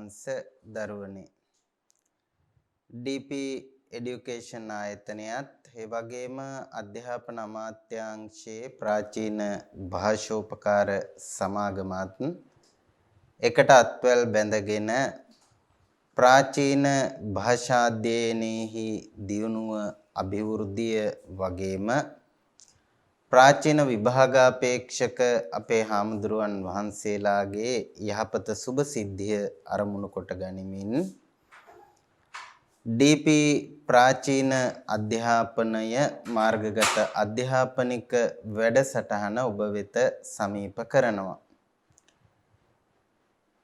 වහන්සේ දරුවනේ DP education ආයතනයත් ඒ වගේම අධ්‍යාපන අමාත්‍යාංශයේ ප්‍රාචීන භාෂෝපකාර සමාගමත් එකට අත්වැල් බැඳගෙන ප්‍රාචීන භාෂාධ්‍යයනෙහි දියුණුව අභිවෘද්ධිය වගේම ප්‍රාචීන විභාගාපේක්ෂක අපේ හාමුදුරුවන් වහන්සේලාගේ යහපත සුබ සිද්ධිය අරමුණු කොට ගනිමින් DP ප්‍රාචීන අධ්‍යාපනය මාර්ගගත අධ්‍යාපනික වැඩසටහන ඔබ වෙත සමීප කරනවා.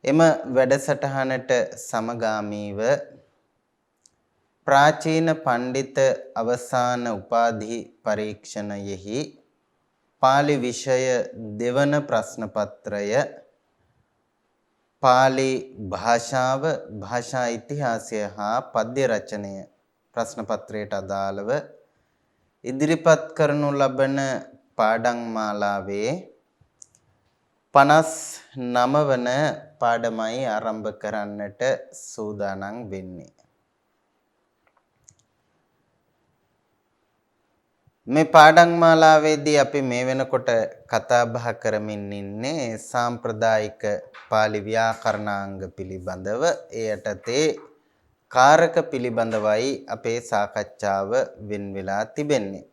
එම වැඩසටහනට සමගාමීව ප්‍රාචීන පණ්ඩිත අවසාන උපාධි පරීක්ෂණයෙහි පාලි විෂය දෙවන ප්‍රශ්න පත්‍රය පාලි භාෂාව භාෂා ඉතිහාසය හා පද්‍ය රචනය ප්‍රශ්න පත්‍රයට අදාළව ඉදිරිපත් කරනු ලබන පාඩම් මාලාවේ 59 වන පාඩමයි ආරම්භ කරන්නට සූදානම් වෙන්නේ. මේ පාඩම් මාලාවේදී අපි මේ වෙනකොට කතා බහ කරමින් ඉන්නේ සාම්ප්‍රදායික පාලි ව්‍යාකරණාංග පිළිබඳව. ඒ යටතේ කාරක පිළිබඳවයි අපේ සාකච්ඡාව වෙන් වෙලා තිබෙන්නේ.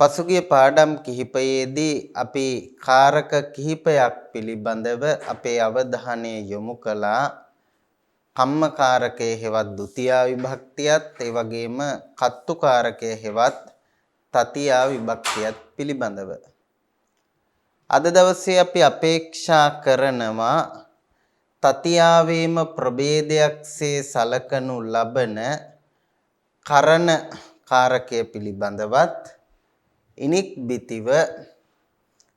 පසුගිය පාඩම් කිහිපයේදී අපි කාරක කිහිපයක් පිළිබඳව අපේ අවධානය යොමු කළා. කම්මකාරකයේ හෙවත් ဒ ුතියා විභක්තියත් ඒ වගේම කත්තුකාරකයේ හෙවත් තතියා විභක්තියත් පිළිබඳව. අද දවසේ අපි අපේක්ෂා කරනවා තතියාවේම ප්‍රභේදයක්සේ සලකනු ලබන කරණ කාරකය පිළිබඳවත් ඉනික් බිතිව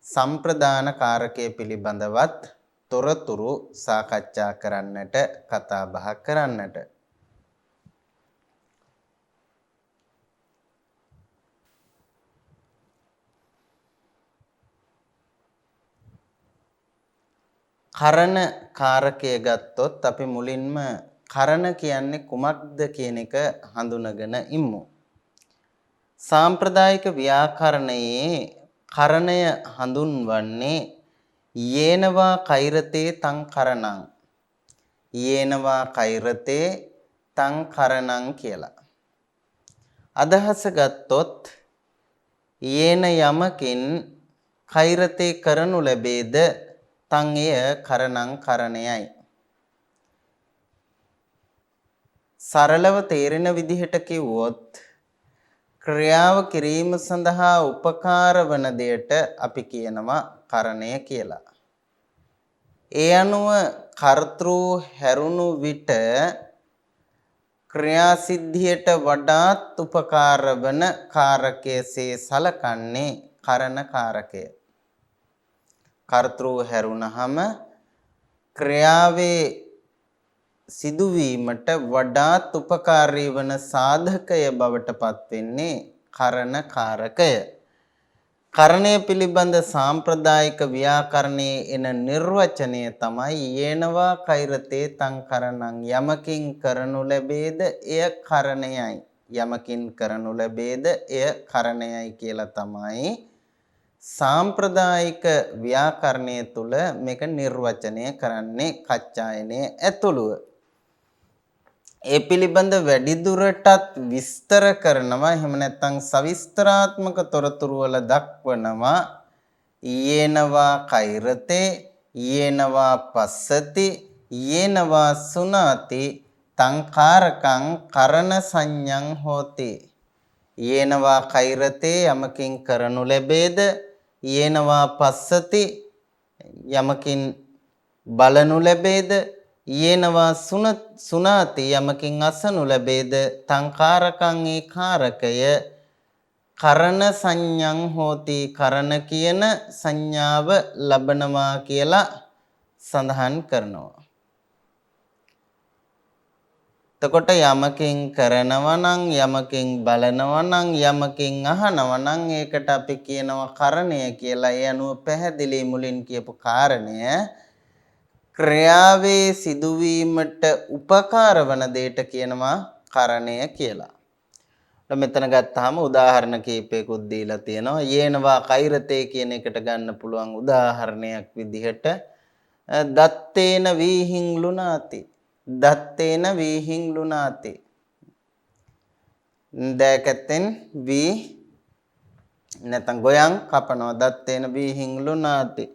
සම්ප්‍රදාන කාරකය පිළිබඳවත් තොරතුරු සාකච්ඡා කරන්නට කතා බහ කරන්නට. කරණ කාරකය ගත්තොත් අපි මුලින්ම කරණ කියන්නේ කුමක්ද කියන එක හඳුනගෙන ඉමු. සාම්ප්‍රදායික ව්‍යාකරණයේ කරණය හඳුන්වන්නේ යේනවා කෛරතේ තං කරණං යේනවා කෛරතේ තං කරණං කියලා. අදහස ගත්තොත් යේන යමකින් කෛරතේ කරනු ලැබේද තං එය කරණං කරණයයි. සරලව තේරෙන විදිහට කිව්වොත් ක්‍රියාව කිරීම සඳහා උපකාර වන දෙයට අපි කියනවා කරණය කියලා. ඒ අනුව කර්තෘ හැරුණු විට ක්‍රියාසිද්ධියට වඩාත් උපකාර වන කාරකයේසේ සලකන්නේ කරණ කාරකය. කර්තෘ හැරුණහම ක්‍රියාවේ සිදුවීමට වඩාත් උපකාරී වන සාධකය බවට පත් වෙන්නේ කරණ කාරකය. කරණය පිළිබඳ සාම්ප්‍රදායික ව්‍යාකරණයේ එන නිර්වචනය තමයි යේනවා කෛරතේ තං කරණං යමකින් කරනු ලැබේද එය කරණයයි. යමකින් කරනු ලැබේද එය කරණයයි කියලා තමයි සාම්ප්‍රදායික ව්‍යාකරණය තුල මේක නිර්වචනය කරන්නේ කච්චායනයේ ඇතුළුව. ඒ පිළිබඳ වැඩිදුරටත් විස්තර කරනවා. එහෙම නැත්නම් සවිස්තරාත්මක තොරතුරු වල දක්වනවා යේනවා කෛරතේ යේනවා පස්සති යේනවා සුනාති තං කාරකං කරණ සංඤං හෝති. යේනවා කෛරතේ යමකින් කරනු ලැබේද යේනවා පස්සති යමකින් බලනු ලැබේද යේනවා සුනාති යමකින් අසනු ලැබේද තං කාරකං ඒ කාරකය කරණ සංඤං හෝති කරණ කියන සංඥාව ලබනවා කියලා සඳහන් කරනවා. එතකොට යමකින් කරනවා නම් යමකින් බලනවා නම් යමකින් අහනවා නම් ඒකට අපි කියනවා කරණය කියලා. ඒ අනුව පැහැදිලි මුලින් කියපු කාරණය ක්‍රියාවේ සිදුවීමට උපකාර වන දෙයට කියනවා කරණය කියලා. මෙතන ගත්තාම උදාහරණ කීපයකුත් දීලා තියෙනවා. යේනවා කෛරතේ කියන එකට ගන්න පුළුවන් උදාහරණයක් විදිහට දත්තේන වීහිං ලුනාති. දත්තේන වීහිං ලුනාති. දැකතෙන් වී නැත්නම් ගොයන් කපනවා. දත්තේන වීහිං ලුනාති.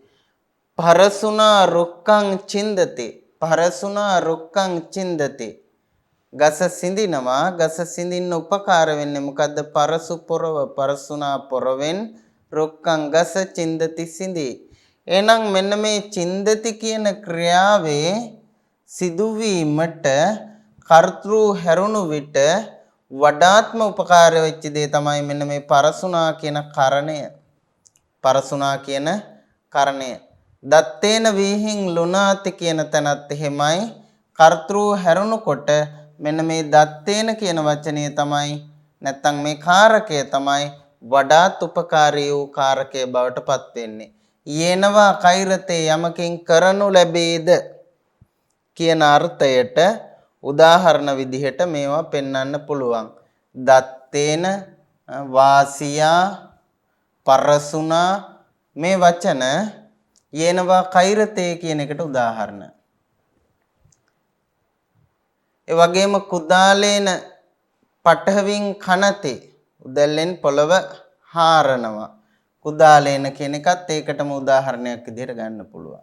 පරසුනා රුක්කං චින්දති. පරසුනා රුක්කං චින්දති. ගස සිඳිනවා. ගස සිඳින්න උපකාර වෙන්නේ මොකද්ද? පරසු පොරව. පරසුනා පොරවෙන් රුක්කං ගස චින්දති සිඳි. එහෙනම් මෙන්න මේ චින්දති කියන ක්‍රියාවේ සිදුවීමට කර්තෘ හැරුණු විට වඩාත්ම උපකාර වෙච්ච දේ තමයි මෙන්න මේ පරසුනා කියන කරණය. පරසුනා කියන කරණය. දත්තේන වීහිං ලුනාති කියන තැනත් එහෙමයි. කර්තෘ හැරුණුකොට මෙන්න මේ දත්තේන කියන වචනය තමයි නැත්තම් මේ කාරකය තමයි වඩාත් උපකාරී වූ කාරකය බවට පත් වෙන්නේ. යේනවා කෛරතේ යමකින් කරනු ලැබේද කියන අර්ථයට උදාහරණ විදිහට මේවා පෙන්වන්න පුළුවන්. දත්තේන වාසියා පරසුනා මේ වචන යේනවා කෛරතේ කියන එකට උදාහරණ. ඒ වගේම කුදාලේන පඨවින් කනතේ උදැල්ලෙන් පොළව හාරනවා. කුදාලේන කියන එකත් ඒකටම උදාහරණයක් විදිහට ගන්න පුළුවන්.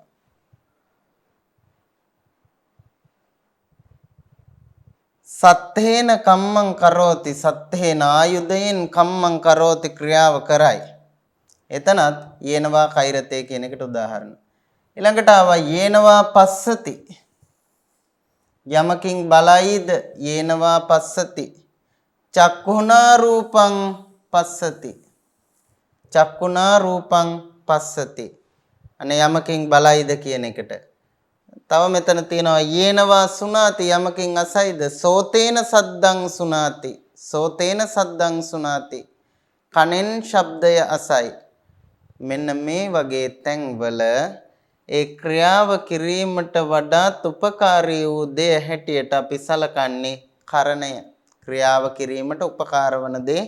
සත්තේන කම්මං කරෝති. සත්තේන ආයුධයෙන් කම්මං කරෝති ක්‍රියාව කරයි. එතනත් යේනවා කෛරතේ කියන එකට උදාහරණ. ඊළඟට ආවා යේනවා පස්සති. යමකින් බලයිද යේනවා පස්සති. චක්ඛුනා රූපං පස්සති. චක්ඛුනා රූපං පස්සති. අනේ යමකින් බලයිද කියන එකට. තව මෙතන තියෙනවා යේනවා සුනාති. යමකින් අසයිද සෝතේන සද්දං සුනාති. සෝතේන සද්දං සුනාති. කනෙන් ශබ්දය අසයි. මෙන්න මේ වගේ තැන්වල ඒ ක්‍රියාව කිරීමට වඩාත් උපකාරී වූ දේ හැටියට අපි සලකන්නේ කරණය. ක්‍රියාව කිරීමට උපකාර වන දේ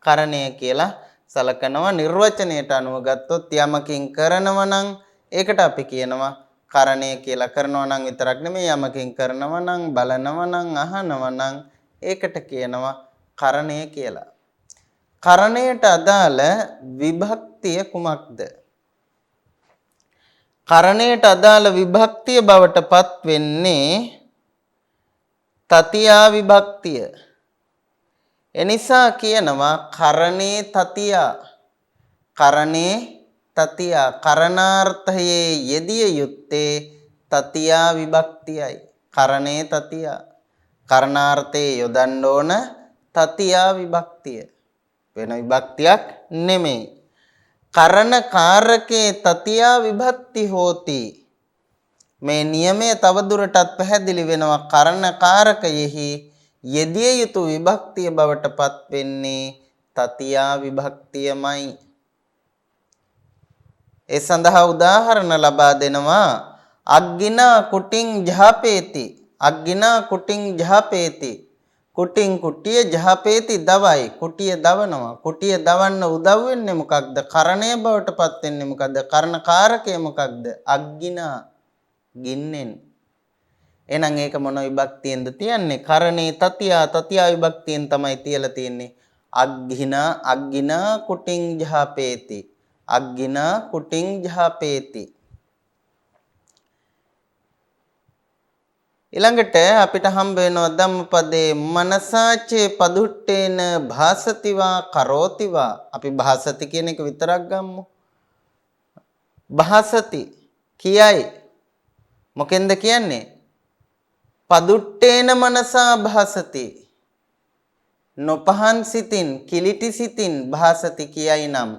කරණය කියලා සලකනවා. නිර්වචනයට අනුව ගත්තොත් යමකින් කරනවා නම් ඒකට අපි කියනවා කරණය කියලා. කරනවා නම් විතරක් නෙමෙයි යමකින් කරනවා නම් බලනවා නම් අහනවා නම් ඒකට කියනවා කරණය කියලා. කරණයට අදාළ විභක්තිය කුමක්ද? කරණයට අදාළ විභක්තිය බවට පත් වෙන්නේ තතියා විභක්තිය. එනිසා කියනවා කරණේ තතියා. කරණේ තතියා. කරණාර්ථයේ යෙදිය යුත්තේ තතියා විභක්තියයි. කරණේ තතියා. කරණාර්ථයේ යොදන්න ඕන තතියා විභක්තිය. වෙන විභක්තියක් නෙමෙයි. කරණ කාරකේ තතියා විභක්ති හෝති. මේ නියමය තවදුරටත් පැහැදිලි වෙනවා. කරණ කාරකයෙහි යෙදිය යුතු විභක්තිය බවට පත් වෙන්නේ තතියා විභක්තියමයි. ඒ සඳහා උදාහරණ ලබා දෙනවා. අග්ගිනා කුටින් ජහපේති. අග්ගිනා කුටින් ජහපේති. කුටින් කුටිය ජහපේති දවයි. කුටිය දවනවා. කුටිය දවන්න උදව් වෙන්නේ මොකක්ද? කරණය බවට පත් වෙන්නේ මොකක්ද? කරණ කාරකය මොකක්ද? අග්ගිනා ගින්නෙන්. එහෙනම් ඒක මොන විභක්තියෙන්ද තියන්නේ? කරණේ තතියා. තතියා විභක්තියෙන් තමයි තියලා තියෙන්නේ. අග්ගිනා අග්ගිනා කුටින් ජහපේති. අග්ගිනා කුටින් ජහපේති. ඊළඟට අපිට හම්බ වෙනවා ධම්මපදේ මනසාචේ පදුට්ටේන භාසතිවා කරෝතිවා. අපි භාසති කියන එක විතරක් ගමු. භාසති කියයි. මොකෙන්ද කියන්නේ? පදුට්ටේන මනසා භාසති. නොපහන් සිතින් කිලිටි සිතින් භාසති කියයි නම්.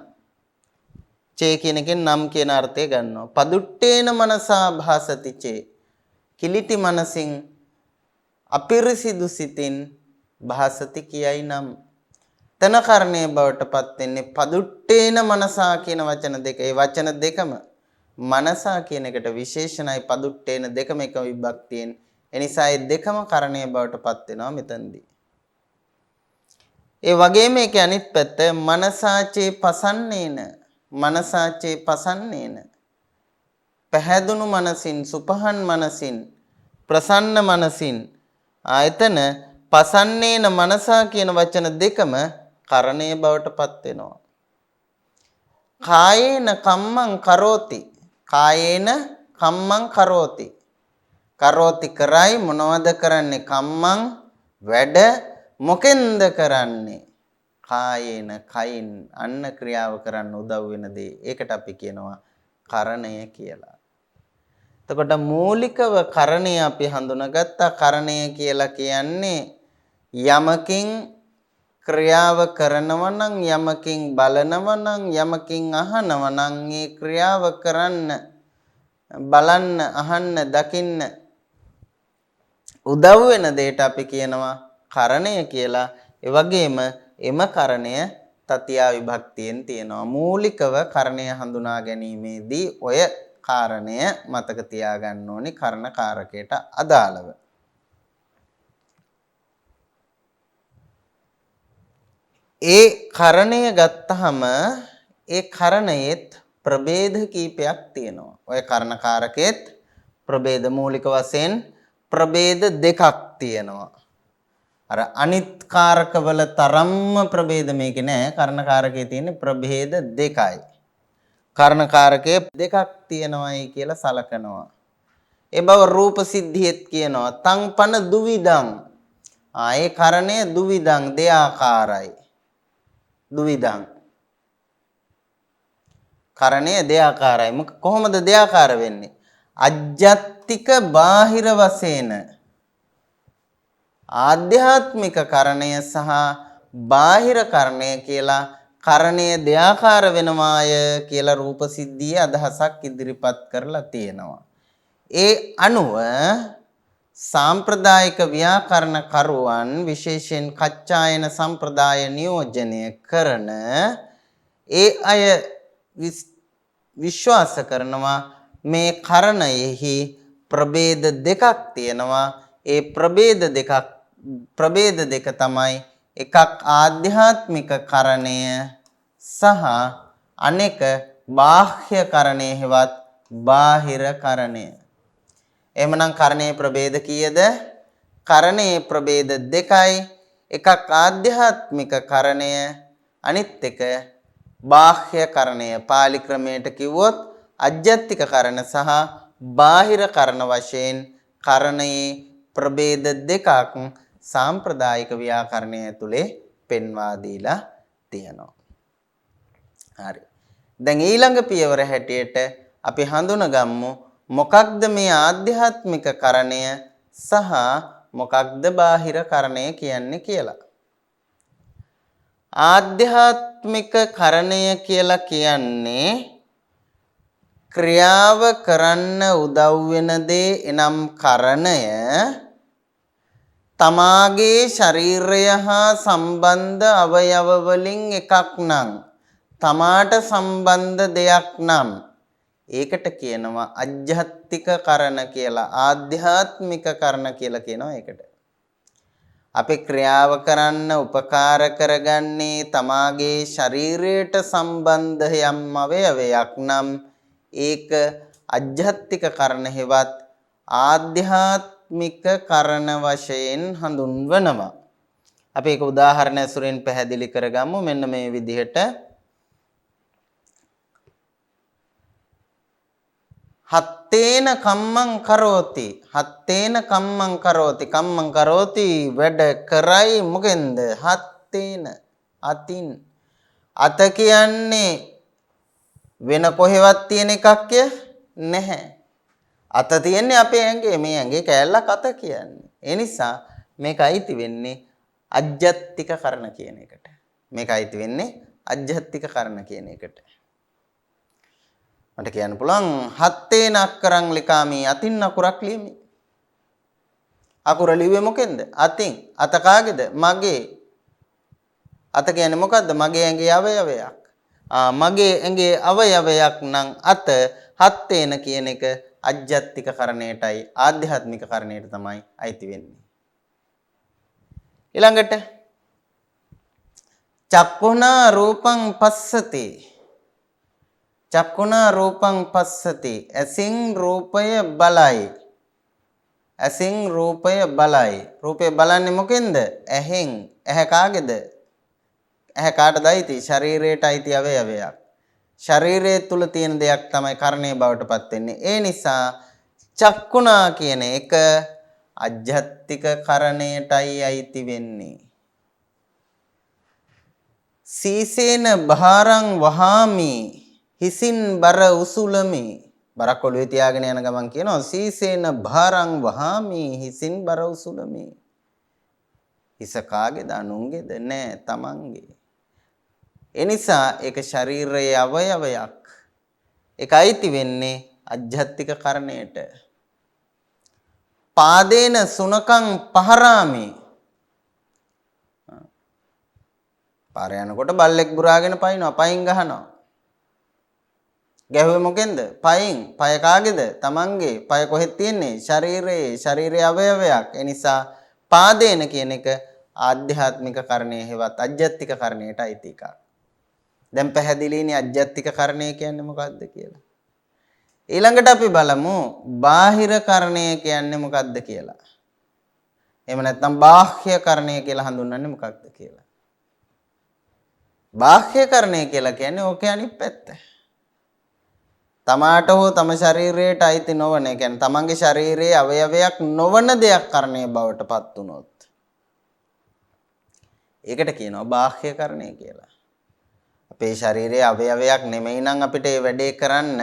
චේ කියන එකෙන් නම් කියන අර්ථය ගන්නවා. පදුට්ටේන මනසා භාසති චේ. කිලිටි මනසින් අපිරිසිදු සිතින් භාසති කියයි නම්. තන කරණයේ බවට පත් වෙන්නේ පදුට්ටේන මනසා කියන වචන දෙක. ඒ වචන දෙකම මනසා කියන එකට විශේෂණයි පදුට්ටේන දෙකම එක විභක්තියෙන්. එනිසා ඒ දෙකම කරණීය බවට පත් වෙනවා මෙතනදී. ඒ වගේම මේකේ අනිත් පැත්ත මනසාචේ පසන්නේන මනසාචේ පසන්නේන පැහැදුණු මනසින් සුපහන් මනසින් ප්‍රසන්න මනසින් ආයතන පසන්නේන මනසා කියන වචන දෙකම කරණීය බවට පත් වෙනවා. කායේන කම්මං කරෝති කායේන කම්මං කරෝති කරෝති කරයි මොනවද කරන්නේ කම්මං වැඩ මොකෙන්ද කරන්නේ කායේන කයින් අන්න ක්‍රියාව කරන්න උදව් වෙන දේ ඒකට අපි කියනවා කරණය කියලා. එතකොට මූලිකව කරණය අපි හඳුනාගත්ත කරණය කියලා කියන්නේ යමකින් ක්‍රියාව කරනවා නම් යමකින් බලනවා නම් යමකින් අහනවා නම් ඒ ක්‍රියාව කරන්න බලන්න අහන්න දකින්න උදව් වෙන දෙයට අපි කියනවා කරණය කියලා. ඒ වගේම එම කරණය තතියා විභක්තියෙන් තියෙනවා. මූලිකව කරණය හඳුනා ගැනීමේදී ඔය කාරණය මතක තියාගන්න ඕනි කරණ කාරකයට අදාළව. ඒ කරණය ගත්තහම ඒ කරණයෙත් ප්‍රභේද කීපයක් තියෙනවා. ඔය කර්ණකාරකෙත් ප්‍රභේද මූලික වශයෙන් ප්‍රභේද දෙකක් තියෙනවා. අර අනිත් කාරකවල තරම්ම ප්‍රභේද මේකේ නෑ. කර්ණකාරකයේ තියෙන ප්‍රභේද දෙකයි. කර්ණකාරකයේ දෙකක් තියෙනවායි කියලා සලකනවා. ඒ බව රූප සිද්ධියෙත් කියනවා. තංපන දුවිදං. ඒ කරණය දුවිදං දෙආකාරයි. දුවිදං කරණය දෙආකාරයි. කොහොමද දෙආකාර වෙන්නේ? අජ්ජත්තික බාහිර වශයෙන් ආධ්‍යාත්මික කරණය සහ බාහිර කරණය කියලා කරණය දෙආකාර වෙනවාය කියලා රූප සිද්ධියේ අදහසක් ඉදිරිපත් කරලා තියෙනවා. ඒ අනුව සාම්ප්‍රදායික ව්‍යාකරණ කරුවන් විශේෂයෙන් කච්චායන සම්ප්‍රදාය නියෝජනය කරන ඒ අය විශ්වාස කරනවා මේ කරණයෙහි ප්‍රභේද දෙකක් තියෙනවා. ඒ ප්‍රභේද දෙක තමයි එකක් ආධ්‍යාත්මික කරණය සහ අනෙක බාහ්‍ය කරණය හෙවත් බාහිර කරණය. එහෙමනම් කරණයේ ප්‍රභේද කීයද? කරණයේ ප්‍රභේද දෙකයි. එකක් ආධ්‍යාත්මික කරණය අනිත් එක බාහ්‍ය කරණය. පාලි ක්‍රමයට කිව්වොත් අජ්ජත්තික කරණ සහ බාහිර කරණ වශයෙන් කරණයේ ප්‍රභේද දෙකක් සාම්ප්‍රදායික ව්‍යාකරණය ඇතුලේ පෙන්වා දීලා තියෙනවා. හරි. දැන් ඊළඟ පියවර හැටියට අපි හඳුනගමු මොකක්ද මේ ආධ්‍යාත්මික කරණය සහ මොකක්ද බාහිර කරණය කියන්නේ කියලා. ආධ්‍යාත්මික කරණය කියලා කියන්නේ ක්‍රියාව කරන්න උදව් වෙන දේ එනම් කරණය තමාගේ ශරීරය හා සම්බන්ධ අවයව වලින් එකක් නම් තමාට සම්බන්ධ දෙයක් නම් ඒකට කියනවා අජ්ජත්තික කරණ කියලා. ආධ්‍යාත්මික කරණ කියලා කියනවා ඒකට. අපි ක්‍රියාව කරන්න උපකාර කරගන්නේ තමාගේ ශරීරයට සම්බන්ධ යම් අවයවයක් නම් ඒක අජ්ජත්තික කරණ හෙවත් ආධ්‍යාත්මික කරණ වශයෙන් හඳුන්වනවා. අපි ඒක උදාහරණ ඇසුරෙන් පැහැදිලි කරගමු. මෙන්න මේ විදිහට හත්තේන කම්මං කරෝති. හත්තේන කම්මං කරෝති. කම්මං කරෝති වැඩ කරයි මොකෙන්ද? හත්තේන අතින්. අත කියන්නේ වෙන කොහෙවත් තියෙන එකක් නැහැ. අත තියන්නේ අපේ ඇඟේ. මේ ඇඟේ කෑල්ලක් අත කියන්නේ. ඒ නිසා මේක අයිති වෙන්නේ අජ්ජත්තික කරණ කියන එකට. මේක අයිති වෙන්නේ අජ්ජත්තික කරණ කියන එකට. මට කියන්න පුළුවන් හත්තේන අක්කරං ලිකාමි අතින් අකුරක් ලියමි. අකුර ලිව්වේ මොකෙන්ද? අතින්. අත කාගේද? මගේ. අත කියන්නේ මොකද්ද? මගේ ඇඟේ අවයවයක්. මගේ ඇඟේ අවයවයක් නම් අත හත්තේන කියන එක අජ්ජත්තික කරණයටයි ආධ්‍යාත්මික කරණයට තමයි අයිති වෙන්නේ. ඊළඟට චක්කුණා රූපං පස්සති. චක්කුණා රූපං පස්සති. ඇසින් රූපය බලයි. ඇසින් රූපය බලයි. රූපය බලන්නේ මොකෙන්ද? ඇහෙන්. ඇහැ කාගේද? ඇහැ කාටද අයිති? ශරීරයට අයිති අවයවයක්. ශරීරය තුල තියෙන දෙයක් තමයි කර්ණයේ බවට පත් වෙන්නේ. ඒ නිසා චක්කුණා කියන එක අජ්ජත්තික කරණයටයි අයිති වෙන්නේ. සීසේන භාරං වහාමි හිසින් බර උසුලමි. බරක් ඔළුවේ තියාගෙන යන ගමන් කියනවා සීසේන භාරං වහාමි හිසින් බර උසුලමි. හිස කාගේද? අනුන්ගේද? නෑ, තමන්ගේ. එනිසා ඒක ශරීරයේ අවයවයක්. ඒක අයිති වෙන්නේ අජ්ජත්තික කරණයට. පාදේන සුනකං පහරාමි. පාර යනකොට බල්ලෙක් බුරාගෙන පයින්නවා, පයින් ගහනවා. ගැහුවේ මොකෙන්ද? පයින්. පය කාගේද? තමන්ගේ. පය කොහෙද තියෙන්නේ? ශරීරයේ. ශරීරයේ අවයවයක්. ඒ නිසා පාදේන කියන එක ආධ්‍යාත්මික කරණය හේවත් අජ්ජත්තික කරණයට අයිති එකක්. දැන් පැහැදිලිනේ අජ්ජත්තික කරණය කියන්නේ මොකක්ද කියලා. ඊළඟට අපි බලමු බාහිර කරණය කියන්නේ මොකක්ද කියලා. එහෙම නැත්නම් බාහ්‍ය කරණය කියලා හඳුන්වන්නේ මොකක්ද කියලා. බාහ්‍ය කරණය කියලා කියන්නේ ඕකේ අනිත් පැත්ත. තමාට හෝ තම ශරීරයට අයිති නොවන, ඒ කියන්නේ තමන්ගේ ශරීරයේ අවයවයක් නොවන දෙයක් කරණය බවට පත් වුනොත් ඒකට කියනවා බාහ්‍ය කරණය කියලා. අපේ ශරීරයේ අවයවයක් නෙමෙයි නම් අපිට ඒ වැඩේ කරන්න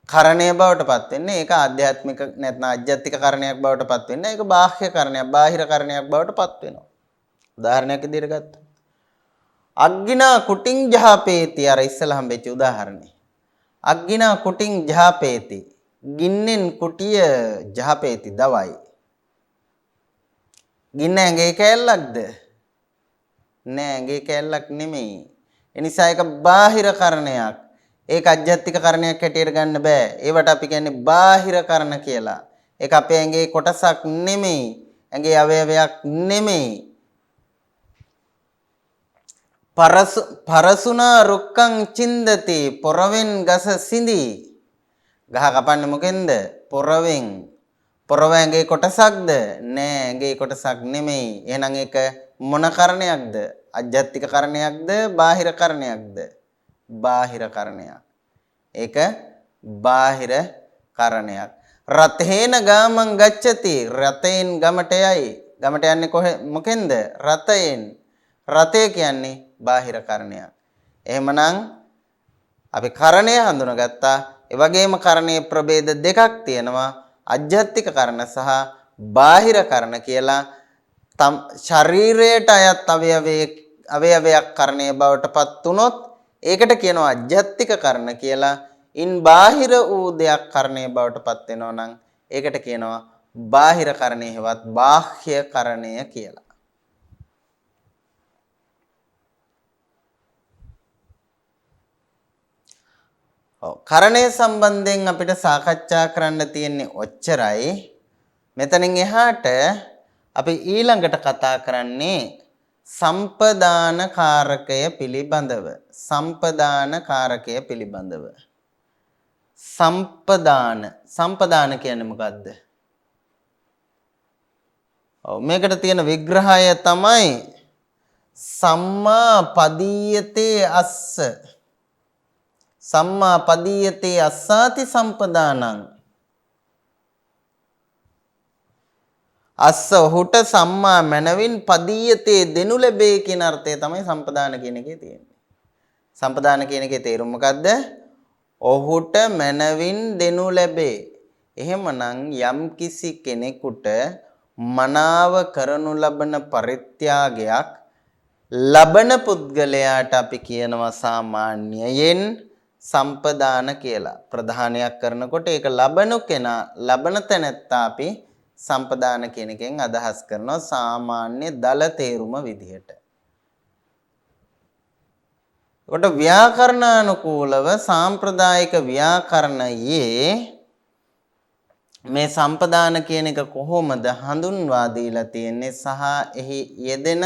කරණය බවට පත් වෙන්නේ. ඒක ආධ්‍යාත්මික නැත්නම් අජ්ජත්තික කරණයක් බවට පත් වෙන්නේ. ඒක බාහ්‍ය කරණයක්, බාහිර කරණයක් බවට පත් වෙනවා. උදාහරණයක් විදිහට ගත්තොත් අග්ගිනා කුටින් ජහපේති. අර ඉස්සලා හම්බෙච්ච උදාහරණේ. අග්ගිනා කුටින් ජහපේති. ගින්නෙන් කුටිය ජහපේති දවයි. ගින්න ඇඟේ කෑල්ලක්ද? නෑ, ඇඟේ කෑල්ලක් නෙමෙයි. ඒ නිසා ඒක බාහිර කරණයක්. ඒක අජ්ජත්තික කරණයක් හැටියට ගන්න බෑ. ඒවට අපි කියන්නේ බාහිර කරණ කියලා. ඒක අපේ ඇඟේ කොටසක් නෙමෙයි. ඇඟේ අවයවයක් නෙමෙයි. පරසුනා රුක්කං චින්දති. පොරවෙන් ගස සිඳී. ගහ කපන්නේ මොකෙන්ද? පොරවෙන්. පොරව ඇඟේ කොටසක්ද? නෑ, ඇඟේ කොටසක් නෙමෙයි. එහෙනම් ඒක මොන කරණයක්ද? අජ්ජත්තික කරණයක්ද? බාහිර කරණයක්ද? බාහිර කරණයක්. ඒක බාහිර කරණයක්. රතේන ගාමං ගච්ඡති. රතෙන් ගමට යයි. ගමට යන්නේ කොහෙ මොකෙන්ද? රතයෙන්. රතේ කියන්නේ බාහිර කරණයක්. එහෙමනම් අපි කරණය හඳුනගත්තා. ඒ වගේම කරණයේ ප්‍රභේද දෙකක් තියෙනවා. අජ්ජත්තික කරණ සහ බාහිර කරණ කියලා. ශරීරයට අයත් අවයවයක් කරණය බවට පත් වුනොත් ඒකට කියනවා අජ්ජත්තික කරණ කියලා. ඉන් බාහිර වූ දෙයක් කරණය බවට පත් වෙනවා නම් ඒකට කියනවා බාහිර කරණය හෙවත් බාහ්‍ය කරණය කියලා. කරණය සම්බන්ධයෙන් අපිට සාකච්ඡා කරන්න තියෙන්නේ ඔච්චරයි. මෙතනින් එහාට අපි ඊළඟට කතා කරන්නේ සම්පදාන කාරකය පිළිබඳව. සම්පදාන කාරකය පිළිබඳව. සම්පදාන කියන්නේ මොකද්ද? මේකට තියෙන විග්‍රහය තමයි සම්මා පදීයතේ අස්ස. සම්මා පදීයතේ අස්සාති සම්පදානං. අස්ස ඔහුට සම්මා මනවින් පදීයතේ දෙනු ලැබේ කියන අර්ථය තමයි සම්පදාන කියන එකේ තියෙන්නේ. සම්පදාන කියන එකේ තේරුම මොකද්ද? ඔහුට මනවින් දෙනු ලැබේ. එහෙමනම් යම් කිසි කෙනෙකුට මනාව කරනු ලබන පරිත්‍යාගයක් ලබන පුද්ගලයාට අපි කියනවා සාමාන්‍යයෙන් සම්පදාන කියලා. ප්‍රධානයක් කරනකොට ඒක ලබන කෙනා, ලබන තැනැත්තා අපි සම්පදාන කියන එකෙන් අදහස් කරනවා සාමාන්‍ය දල තේරුම විදිහට. කොට ව්‍යාකරණානුකූලව සාම්ප්‍රදායික ව්‍යාකරණයේ මේ සම්පදාන කියන එක කොහොමද හඳුන්වා දීලා තියෙන්නේ සහ එහි යෙදෙන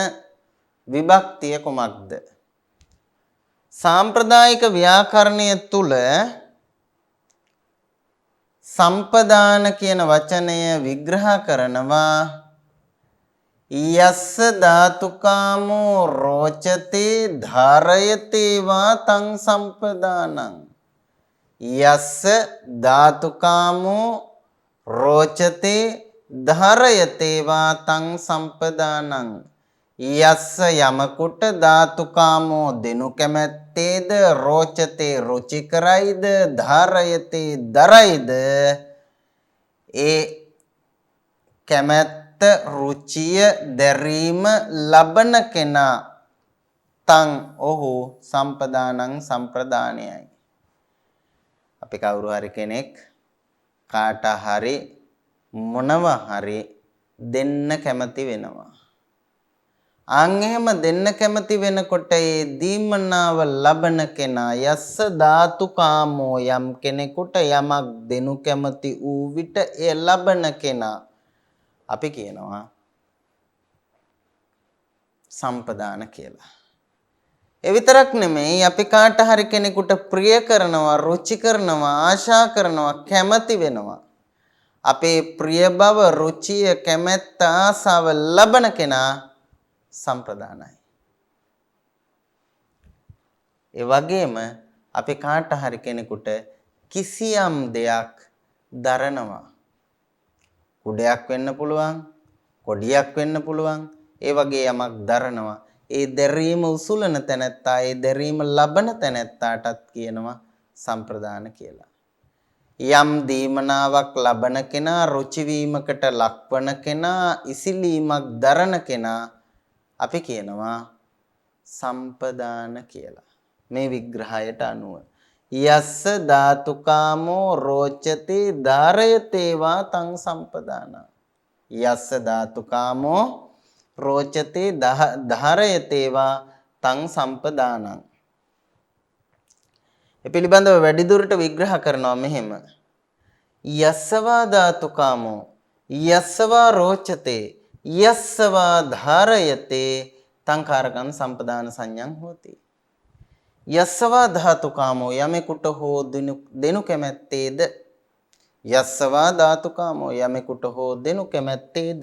විභක්තිය කොමක්ද? සාම්ප්‍රදායික ව්‍යාකරණය තුල සම්පදාන කියන වචනය විග්‍රහ කරනවා යස්ස ධාතුකාමෝ රෝචතේ ධාරයතේ වා තං සම්පදානං යස්ස ධාතුකාමෝ රෝචතේ ධාරයතේ වා තං සම්පදානං යස්ස යමකුට ධාතුකාමෝ දෙනු කැමැත්තේද රෝචතේ රුචි කරයිද ධාරයතේ දරයිද ඒ කැමැත්ත රුචිය දැරීම ලබන කෙනා තං ඔහු සම්පදානං සම්ප්‍රදානයයි. අපි කවුරු හරි කෙනෙක් කාට හරි මොනව හරි දෙන්න කැමති වෙනවා. අන් එහෙම දෙන්න කැමති වෙනකොට ඒ දීමනාව ලබන කෙනා යස්ස ධාතුකාමෝ යම් කෙනෙකුට යමක් දෙනු කැමති වූ විට එය ලබන කෙනා අපි කියනවා සම්පදාන කියලා. ඒ විතරක් නෙමෙයි අපි කාට හරි කෙනෙකුට ප්‍රිය කරනවා, රුචි කරනවා, ආශා කරනවා, කැමති වෙනවා. අපේ ප්‍රිය බව, රුචිය, කැමැත්ත, ආසාව ලබන කෙනා සම්ප්‍රදානයි. ඒ වගේම අපි කාට හරි කෙනෙකුට කිසියම් දෙයක් දරනවා. කුඩයක් වෙන්න පුළුවන්, කොඩියක් වෙන්න පුළුවන්. ඒ වගේ යමක් දරනවා. ඒ දැරීම උසුලන තැනැත්තා, ඒ දැරීම ලබන තැනැත්තාටත් කියනවා සම්ප්‍රදාන කියලා. යම් දීමනාවක් ලබන කෙනා, රුචි වීමකට ලක්වන කෙනා, ඉසිලීමක් දරන කෙනා අපි කියනවා සම්පදාන කියලා. මේ විග්‍රහයට අනුව යස්ස ධාතුකාමෝ රෝචති ධාරයතේ වා තං සම්පදාන යස්ස ධාතුකාමෝ රෝචති ධාරයතේ වා තං සම්පදානං. ඒ පිළිබඳව වැඩිදුරට විග්‍රහ කරනවා මෙහෙම. යස්සවා ධාතුකාමෝ යස්සවා රෝචතේ යස්සවා ධාරයතේ තං කාරකං සම්පදාන සංඥං හෝති. යස්සවා ධාතුකාමෝ යමෙකුට හෝ දෙනු කැමැත්තේද යස්සවා ධාතුකාමෝ යමෙකුට හෝ දෙනු කැමැත්තේද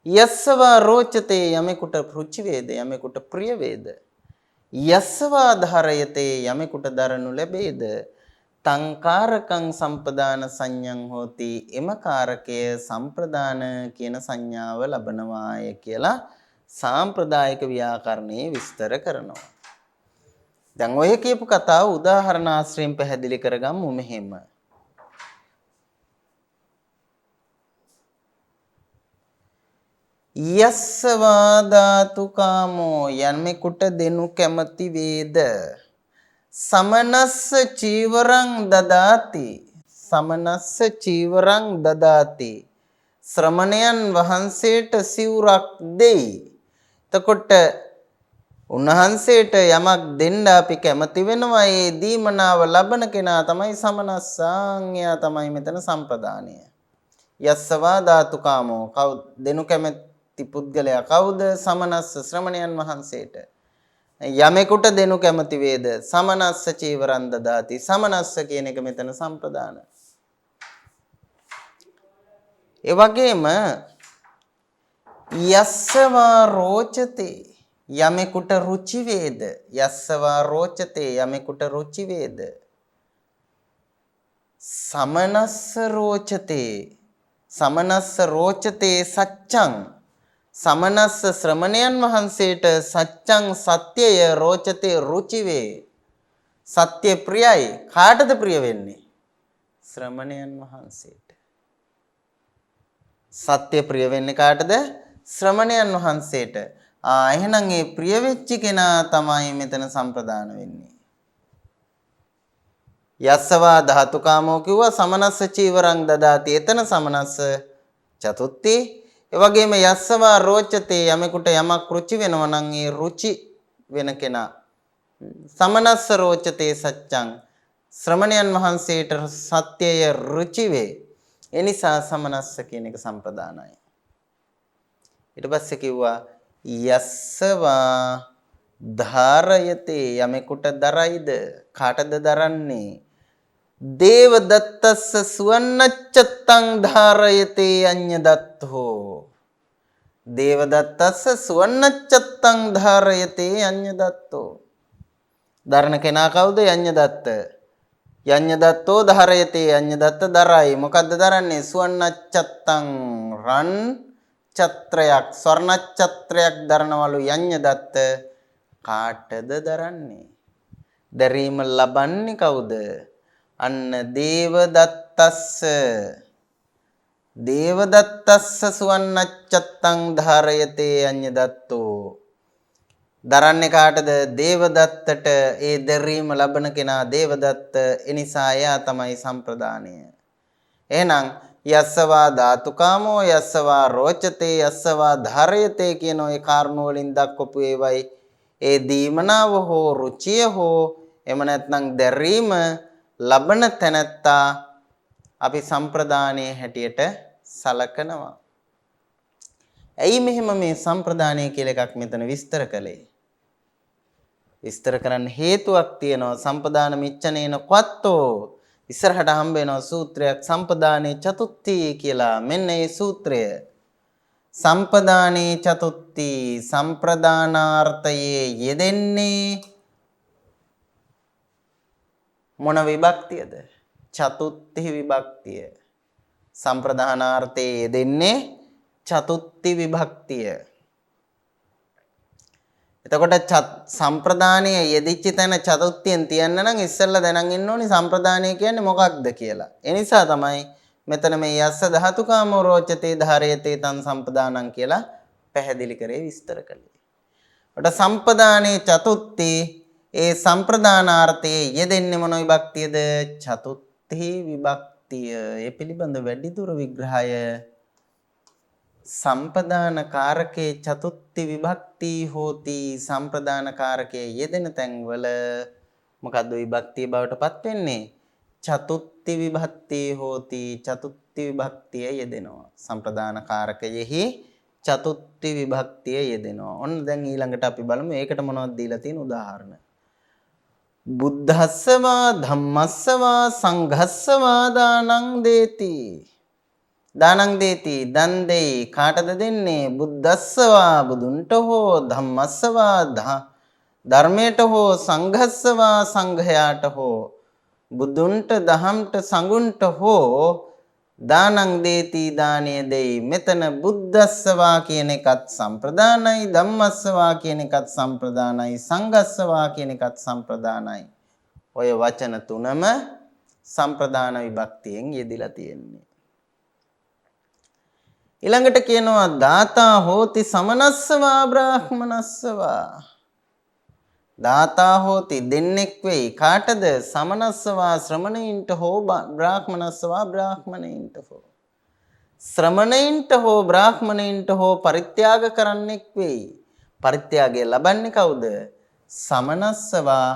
යස්සවා රෝචතේ යමෙකුට රුචි වේද යමෙකුට ප්‍රිය වේද යස්සවා ධාරයතේ යමෙකුට දරනු ලැබේද තං කාරකං සම්පදාන සංඥං හෝති එම කාරකය සම්ප්‍රදාන කියන සංඥාව ලබනවාය කියලා සාම්ප්‍රදායික ව්‍යාකරණයේ විස්තර කරනවා. දැන් ඔය කියපු කතාව උදාහරණ ආශ්‍රයෙන් පැහැදිලි කරගමු මෙහෙම. යස්සවා ධාතුකාමෝ යමෙකුට දෙනු කැමති වේද සමනස්ස චීවරං දදාති සමනස්ස චීවරං දදාති ශ්‍රමණයන් වහන්සේට සිවුරක් දෙයි. එතකොට උන්වහන්සේට යමක් දෙන්න අපි කැමති වෙනවා. ඒ දීමනාව ලබන කෙනා තමයි සමනස්සාං. තමයි මෙතන සම්ප්‍රදානය. යස්සවා ධාතුකාමෝ කවුද දෙනු කැමති පුද්ගලයා කවුද? සමනස්ස ශ්‍රමණයන් වහන්සේට. යමෙකුට දෙනු කැමති වේද සමනස්ස චීවරං දදාති. සමනස්ස කියන එක මෙතන සම්ප්‍රදාන. ඒ වගේම යස්සවා රෝචතේ යමෙකුට රුචි වේද යස්සවා රෝචතේ යමෙකුට රුචි වේද සමනස්ස රෝචතේ සමනස්ස රෝචතේ සච්ඡං සමනස්ස ශ්‍රමණයන් වහන්සේට සච්ඡං සත්‍යය රෝචතේ රුචි වේ. සත්‍ය ප්‍රියයි. කාටද ප්‍රිය වෙන්නේ? ශ්‍රමණයන් වහන්සේට. සත්‍ය ප්‍රිය වෙන්නේ කාටද? ශ්‍රමණයන් වහන්සේට. එහෙනම් ඒ ප්‍රිය වෙච්ච කෙනා තමයි මෙතන සම්ප්‍රදාන වෙන්නේ. යස්සවා ධාතුකාමෝ කිව්වා සමනස්ස චීවරං දදාති. එතන සමනස්ස චතුත්ථි. ඒ වගේම යස්සවා රෝචතේ යමෙකුට යමක් රුචි වෙනවා නම් ඒ රුචි වෙන කෙනා සමනස්ස රෝචතේ සච්ඡං ශ්‍රමණයන් වහන්සේට සත්‍යය රුචි වේ. ඒ නිසා සමනස්ස කියන එක සම්ප්‍රදානයි. ඊට පස්සේ කිව්වා යස්සවා ධාරයතේ යමෙකුට දරයිද කාටද දරන්නේ දේවදත්තස්ස සුවන්නච්චත්තං ධාරයතේ අඤ්ඤදත්තෝ දේවදත්තස්ස සුවන්නච්චත්තං ධාරයතේ අඤ්ඤදත්තෝ දරණ කෙනා කවුද යඤ්ඤදත්ත යඤ්ඤදත්තෝ ධාරයතේ යඤ්ඤදත්ත දරයි මොකද්ද දරන්නේ සුවන්නච්චත්තං රන් ඡත්‍රයක් ස්වර්ණ ඡත්‍රයක් දරනවලු යඤ්ඤදත්ත කාටද දරන්නේ දැරීම ලබන්නේ කවුද අන්න දේවදත්තස්ස සුවන්නච්චත්තං ධාරයතේ අඤ්ඤදත්තෝ දරන්නේ කාටද දේවදත්තට ඒ දැරීම ලබන කෙනා දේවදත්ත එනිසා එයා තමයි සම්ප්‍රදානය එහෙනම් යස්සවා ධාතුකාමෝ යස්සවා රෝචතේ යස්සවා ධාරයතේ කියන ওই කාරණු වලින් දක්වපු ඒවයි ඒ දීමනාව හෝ රුචිය හෝ එම නැත්නම් දැරීම ලබන තැනැත්තා අපි සම්ප්‍රදානයේ හැටියට සලකනවා. ඇයි මෙහෙම මේ සම්ප්‍රදානය කියලා එකක් මෙතන විස්තර කළේ? විස්තර කරන්න හේතුවක් තියෙනවා. සම්පදාන මිච්ඡනේන කොත්තෝ ඉස්සරහට හම්බ වෙනවා සූත්‍රයක් සම්පදානේ චතුත්ථි කියලා. මෙන්න මේ සූත්‍රය සම්පදානේ චතුත්ථි සම්ප්‍රදානාර්ථයේ යෙදෙන්නේ මොන විභක්තියද? චතුත්ථි විභක්තිය. සම්ප්‍රදානාර්ථයේ යෙදෙන්නේ චතුත්ථි විභක්තිය. එතකොට සම්ප්‍රදානයේ යෙදිච්ච තැන චතුත්ථියෙන් තියන්න නම් ඉස්සෙල්ලා දැනන් ඉන්න ඕනි සම්ප්‍රදානය කියන්නේ මොකක්ද කියලා. ඒ නිසා තමයි මෙතන මේ යස්ස ධාතුකාමෝ රෝචතේ ධාරයතේ තං සම්පදානං කියලා පැහැදිලි කරේ විස්තර කළේ. කොට සම්පදානේ චතුත්ථි ඒ සම්ප්‍රදානාර්ථයේ යෙදෙන්නේ මොන විභක්තියද? චතුත්ථි විභක්තිය. ඒ පිළිබඳ වැඩිදුර විග්‍රහය සම්පදාන කාරකේ චතුත්ථි විභක්ති හෝති. සම්ප්‍රදාන කාරකයේ යෙදෙන තැන්වල මොකද්ද විභක්තිය බවට පත් වෙන්නේ? චතුත්ථි විභක්ති හෝති. චතුත්ථි විභක්තිය යෙදෙනවා. සම්ප්‍රදාන කාරකයෙහි චතුත්ථි විභක්තිය යෙදෙනවා. ඔන්න දැන් ඊළඟට අපි බලමු ඒකට මොනවද දීලා තියෙන උදාහරණ. බුද්ධස්සවා ධම්මස්සවා සංඝස්සවා දානං දේති. දානං දේති දන් දෙයි කාටද දෙන්නේ? බුද්දස්සවා බුදුන්ට හෝ ධම්මස්සවා ධර්මයට හෝ සංඝස්සවා සංඝයාට හෝ බුදුන්ට දහම්ට සංඝුන්ට හෝ දානං දේති දානය දෙයි. මෙතන බුද්දස්සවා කියන එකත් සම්ප්‍රදානයි ධම්මස්සවා කියන එකත් සම්ප්‍රදානයි සංඝස්සවා කියන එකත් සම්ප්‍රදානයි. ඔය වචන තුනම සම්ප්‍රදාන විභක්තියෙන් යෙදිලා තියෙන්නේ. ඊළඟට කියනවා දාතා හෝති සමනස්සවා බ්‍රාහ්මනස්සවා. දාතා හෝති දෙන්නෙක් වෙයි කාටද? සමනස්සවා ශ්‍රමණයින්ට හෝ බ්‍රාහ්මනස්සවා බ්‍රාහ්මණයින්ට හෝ. ශ්‍රමණයින්ට හෝ බ්‍රාහ්මණයින්ට හෝ පරිත්‍යාග කරන්නෙක් වෙයි. පරිත්‍යාගය ලබන්නේ කවුද? සමනස්සවා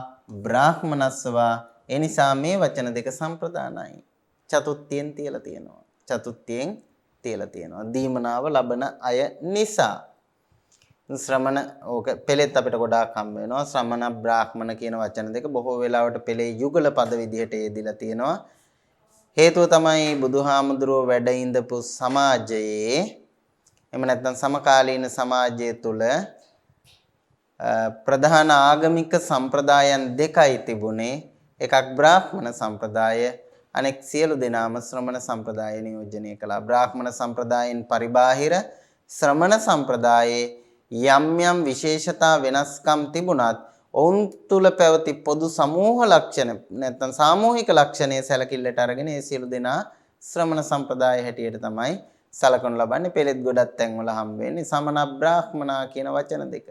බ්‍රාහ්මනස්සවා. ඒ නිසා මේ වචන දෙක සම්ප්‍රදානයි. චතුත්ථියෙන් තියලා තියෙනවා. චතුත්ථියෙන් තියලා තියෙනවා. දීමනාව ලබන අය නිසා. ශ්‍රමණ ඕක පෙළෙත් අපිට ගොඩාක් හම්බ වෙනවා. ශ්‍රමණ බ්‍රාහ්මණ කියන වචන දෙක බොහෝ වෙලාවට පෙළේ යුගල පද විදිහට යෙදিলা තියෙනවා. හේතුව තමයි බුදුහාමුදුරුවෝ වැඩ ඉඳපු සමාජයේ එහෙම නැත්නම් සමකාලීන සමාජය තුල ප්‍රධාන ආගමික සම්ප්‍රදායන් දෙකයි තිබුණේ. එකක් බ්‍රාහ්මණ සම්ප්‍රදාය, අනෙක් සියලු දෙනාම ශ්‍රමණ සම්ප්‍රදාය නියෝජනය කළා. බ්‍රාහ්මණ සම්ප්‍රදායෙන් පරිබාහිර ශ්‍රමණ සම්ප්‍රදායේ යම් යම් විශේෂතා වෙනස්කම් තිබුණත් ඔවුන් තුල පැවති පොදු සමූහ ලක්ෂණ නැත්නම් සාමූහික ලක්ෂණයේ සැලකිල්ලට අරගෙන ඒ සියලු දෙනා ශ්‍රමණ සම්ප්‍රදාය හැටියට තමයි සලකනු ලබන්නේ. පෙළෙත් ගොඩක් තැන්වල හම්බ වෙන්නේ සමන බ්‍රාහ්මනා කියන වචන දෙක.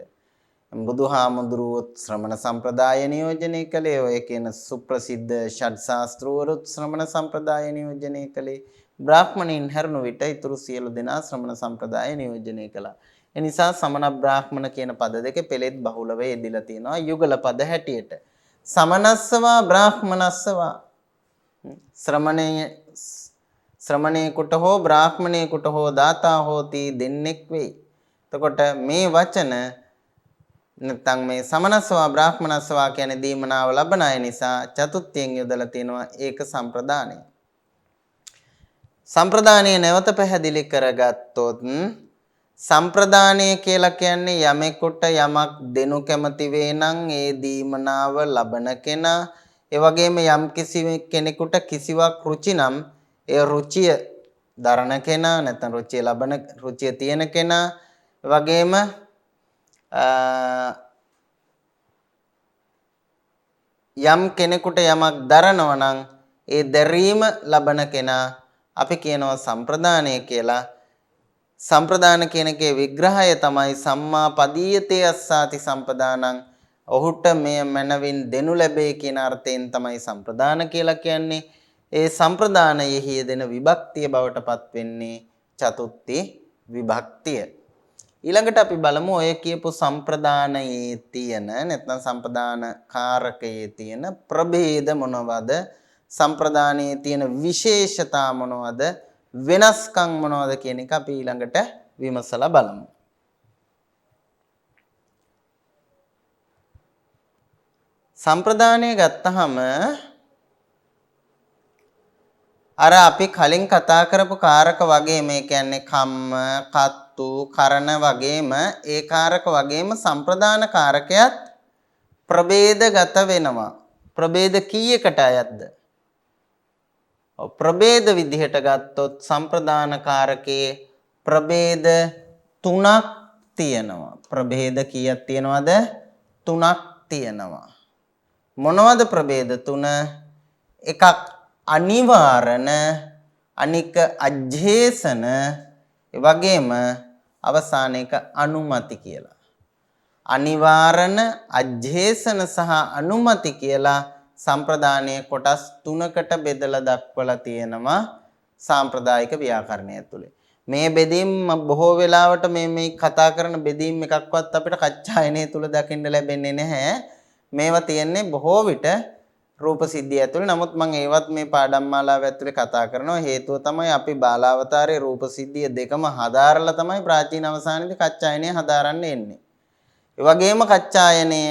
බුදුහාමුදුරුවෝ ශ්‍රමණ සම්ප්‍රදාය නියෝජනය කළේ. ඔය කියන සුප්‍රසිද්ධ ෂඩ් ශාස්ත්‍රවරුත් ශ්‍රමණ සම්ප්‍රදාය නියෝජනය කළේ. බ්‍රාහ්මණයින් හැරුණු විට ඊතුරු සියලු දෙනා ශ්‍රමණ සම්ප්‍රදාය නියෝජනය කළා. ඒ නිසා සමන බ්‍රාහ්මණ කියන පද දෙකේ පෙළෙත් බහුලව යෙදিলা තියෙනවා යුගල පද හැටියට. සමනස්සවා බ්‍රාහ්මනස්සවා ශ්‍රමණේකට හෝ බ්‍රාහ්මණේකට හෝ දාතා හෝති දෙන්නෙක් වෙයි. එතකොට මේ වචන නැත්නම් මේ සමනස්සවා බ්‍රාහ්මනස්සවා කියන්නේ දීමනාව ලබන අය නිසා චතුත්ථයෙන් යොදලා තියෙනවා ඒක සම්ප්‍රදානය. සම්ප්‍රදානය නැවත පැහැදිලි කරගත්තොත් සම්ප්‍රදානය කියලා කියන්නේ යමෙකුට යමක් දෙනු කැමති වේ නම් ඒ දීමනාව ලබන කෙනා ඒ වගේම යම් කිසි කෙනෙකුට කිසිවක් රුචි නම් ඒ රුචිය දරන කෙනා නැත්නම් රුචිය තියෙන කෙනා ඒ වගේම යම් කෙනෙකුට යමක් දරනවා නම් ඒ දැරීම ලබන කෙනා අපි කියනවා සම්ප්‍රදානය කියලා. සම්ප්‍රදාන කියන එකේ විග්‍රහය තමයි සම්මා පදීයතේ අස්සාති සම්පදානං. ඔහුට මෙය මනවින් දෙනු ලැබේ කියන අර්ථයෙන් තමයි සම්ප්‍රදාන කියලා කියන්නේ. ඒ සම්ප්‍රදානයෙහි යෙදෙන විභක්තිය බවට පත් වෙන්නේ චතුත්ථි විභක්තිය. ඊළඟට අපි බලමු ඔය කියපු සම්ප්‍රදානයේ තියෙන නැත්නම් සම්ප්‍රදාන කාරකයේ තියෙන ප්‍රභේද මොනවද? සම්ප්‍රදානයේ තියෙන විශේෂතා මොනවද? වෙනස්කම් මොනවද කියන එක අපි ඊළඟට විමසලා බලමු. සම්ප්‍රදානය ගත්තහම අර අපි කලින් කතා කරපු කාරක වගේ මේ කියන්නේ කම්ම, කත්තු, කරණ වගේම ඒ කාරක වගේම සම්ප්‍රදාන කාරකයක් ප්‍රභේදගත වෙනවා. ප්‍රභේද කීයකට අයත්ද? ප්‍රභේද විදිහට ගත්තොත් සම්ප්‍රදාන කාරකයේ ප්‍රභේද 3ක් තියෙනවා. ප්‍රභේද කීයක් තියෙනවද? 3ක් තියෙනවා. මොනවද ප්‍රභේද 3? එකක් අනිවාරණ, අනික අජ්ජේසන, ඒ වගේම අවසාන එක අනුමති කියලා. අනිවාරණ, අජ්ජේසන සහ අනුමති කියලා සම්ප්‍රදානයේ කොටස් 3කට බෙදලා දක්වලා තියෙනවා සාම්ප්‍රදායික ව්‍යාකරණය ඇතුලේ. මේ බෙදීම් බොහෝ වෙලාවට මේ කතා කරන බෙදීම් එකක්වත් අපිට කච්චායනයේ තුල දකින්න ලැබෙන්නේ නැහැ. මේවා තියෙන්නේ බොහෝ විට රූප සිද්ධිය ඇතුලේ. නමුත් මම ඒවත් මේ පාඩම් මාලාව ඇතුලේ කතා කරනවා. හේතුව තමයි අපි බාලාවතාරයේ රූප සිද්ධිය දෙකම හදාරලා තමයි ප්‍රාචීන අවසානයේදී කච්චායනය හදාරන්න එන්නේ. ඒ වගේම කච්චායනය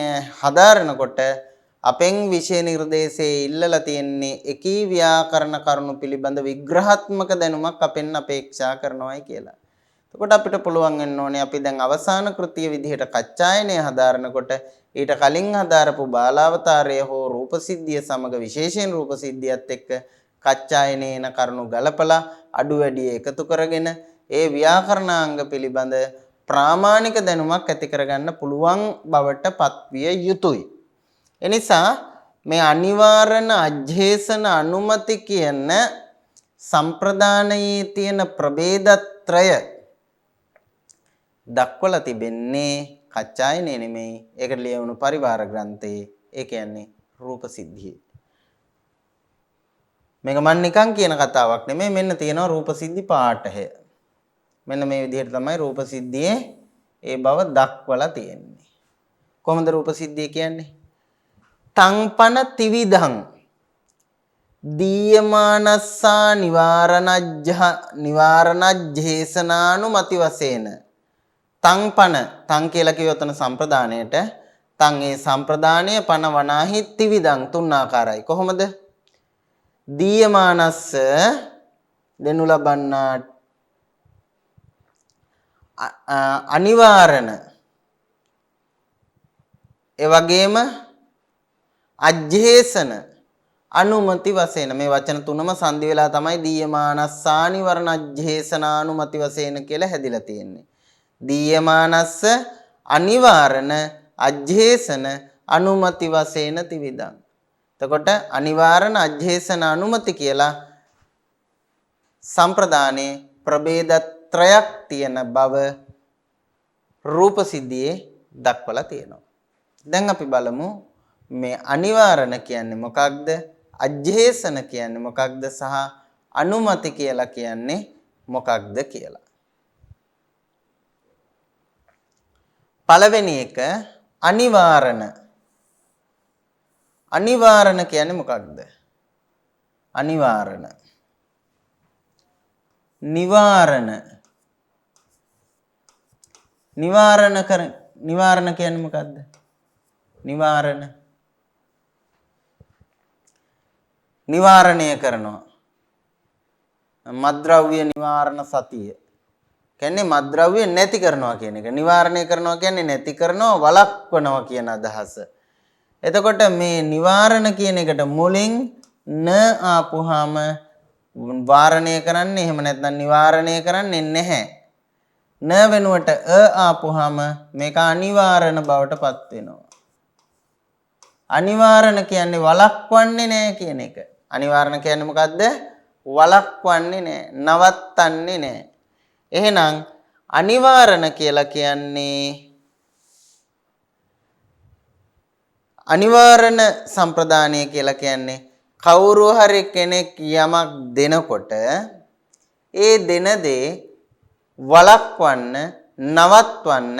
හදාරනකොට අපෙන් විෂය නිර්දේශයේ ඉල්ලලා තියෙන්නේ එකී ව්‍යාකරණ කරුණු පිළිබඳ විග්‍රහාත්මක දැනුමක් අපෙන් අපේක්ෂා කරනවායි කියලා. එතකොට අපිට පුළුවන් වෙන්න ඕනේ අපි දැන් අවසාන කෘතිය විදිහට කච්චායනය හදාරනකොට ඊට කලින් හදාරපු බාලාවතාරය හෝ රූපසිද්ධිය සමග විශේෂයෙන් රූපසිද්ධියත් එක්ක කච්චායනේන කරුණු ගලපලා අඩු වැඩි එකතු කරගෙන ඒ ව්‍යාකරණාංග පිළිබඳ ප්‍රාමාණික දැනුමක් ඇති කරගන්න පුළුවන් බවට පත්විය යුතුයි. එනිසා මේ අනිවාරණ, අජ්ජේසන, අනුමති කියන සම්ප්‍රදානයේ තියෙන ප්‍රභේදත්‍රය දක්වලා තිබෙන්නේ කච්චායනේ නෙමෙයි. ඒකට ලියවුණු පරිවාර ග්‍රන්ථයේ. ඒ කියන්නේ රූප සිද්ධියේ. මේක මම නිකන් කියන කතාවක් නෙමෙයි. මෙන්න තියෙනවා රූප සිද්ධි පාඨය. මෙන්න මේ විදිහට තමයි රූප සිද්ධියේ ඒ බව දක්වලා තියෙන්නේ. කොහොමද රූප සිද්ධිය කියන්නේ? තංපන ත්‍රිවිධං දීයමානස්සා නිවාරණජ්ජේසනානුමති වශයෙන් තංපන තං කියලා කියවතන සම්ප්‍රදානයට තං ඒ සම්ප්‍රදානය පන වනාහි ත්‍රිවිධං තුන් ආකාරයි. කොහොමද? දීයමානස්ස දෙනු ලබන්නා අනිවාරණ ඒ වගේම අජ්ජේසන අනුමති වශයෙන් මේ වචන තුනම සංදි වෙලා තමයි දීයමානස්සානිවරණ අජ්ජේසනානුමති වශයෙන් කියලා හැදිලා තියෙන්නේ. දීයමානස්ස අනිවාරණ අජ්ජේසන අනුමති වශයෙන් ත්‍රිවිධං. එතකොට අනිවාරණ අජ්ජේසන අනුමති කියලා සම්ප්‍රදානයේ ප්‍රභේද ත්‍රයක් තියෙන බව රූප සිද්ධියේ දක්වලා තියෙනවා. දැන් අපි බලමු මේ අනිවාරණ කියන්නේ මොකක්ද? අජ්ජේසන කියන්නේ මොකක්ද? සහ අනුමති කියලා කියන්නේ මොකක්ද කියලා. පළවෙනි එක අනිවාරණ. අනිවාරණ කියන්නේ මොකක්ද? අනිවාරණ. නිවාරණ. නිවාරණ කියන්නේ මොකක්ද? නිවාරණ. නිවාරණය කරනවා. මද්ද්‍රව්‍ය නිවාරණ සතිය. කියන්නේ මද්ද්‍රව්‍ය නැති කරනවා කියන එක. නිවාරණය කරනවා කියන්නේ නැති කරනවා, වළක්වනවා කියන අදහස. එතකොට මේ නිවාරණ කියන එකට මුලින් න ආපුහම වාරණය කරන්නේ එහෙම නැත්නම් නිවාරණය කරන්නේ නැහැ. න වෙනුවට ආපුහම මේක අනිවාරණ බවට පත් වෙනවා. අනිවාරණ කියන්නේ වළක්වන්නේ නැහැ කියන එක. අනිවාරණ කියන්නේ මොකද්ද? වළක්වන්නේ නැහැ, නවත්තන්නේ නැහැ. එහෙනම් අනිවාරණ කියලා කියන්නේ අනිවාරණ සම්ප්‍රදානය කියලා කියන්නේ කවුරු හරි කෙනෙක් යමක් දෙනකොට ඒ දෙන දේ වළක්වන්න, නවත්වන්න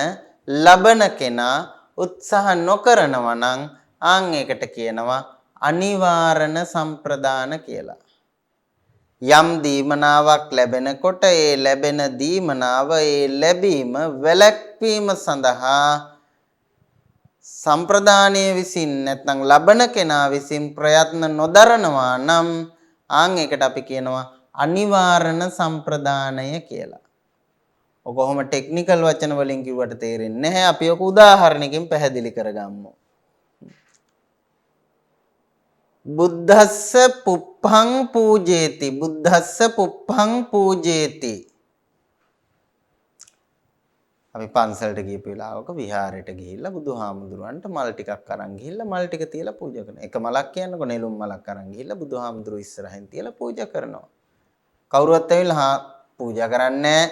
ලබන කෙනා උත්සාහ නොකරනවා නම් ආන් ඒකට කියනවා අනිවාරණ සම්ප්‍රදාන කියලා. යම් දීමනාවක් ලැබෙනකොට ඒ ලැබෙන දීමනාව ඒ ලැබීම වැළැක්වීම සඳහා සම්ප්‍රදානයේ විසින් නැත්නම් ලබන කෙනා විසින් ප්‍රයත්න නොදරනවා නම් ආන් ඒකට අපි කියනවා අනිවාරණ සම්ප්‍රදානය කියලා. ඔක කොහොම ටෙක්නිකල් වචන වලින් කිව්වට තේරෙන්නේ නැහැ. අපි ඔක උදාහරණයකින් පැහැදිලි කරගමු. බුද්දස්ස පුප්පං පූජේති. බුද්දස්ස පුප්පං පූජේති. අපි පන්සලට ගියපු වෙලාවක විහාරයට ගිහිල්ලා බුදුහාමුදුරුවන්ට මල් ටිකක් අරන් ගිහිල්ලා මල් ටික තියලා පූජා කරනවා. එක මලක් කියන්නකො නෙළුම් මලක් අරන් ගිහිල්ලා බුදුහාමුදුරුවෝ ඉස්සරහින් තියලා පූජා කරනවා. කවුරුවත් ඇවිල්ලා පූජා කරන්නේ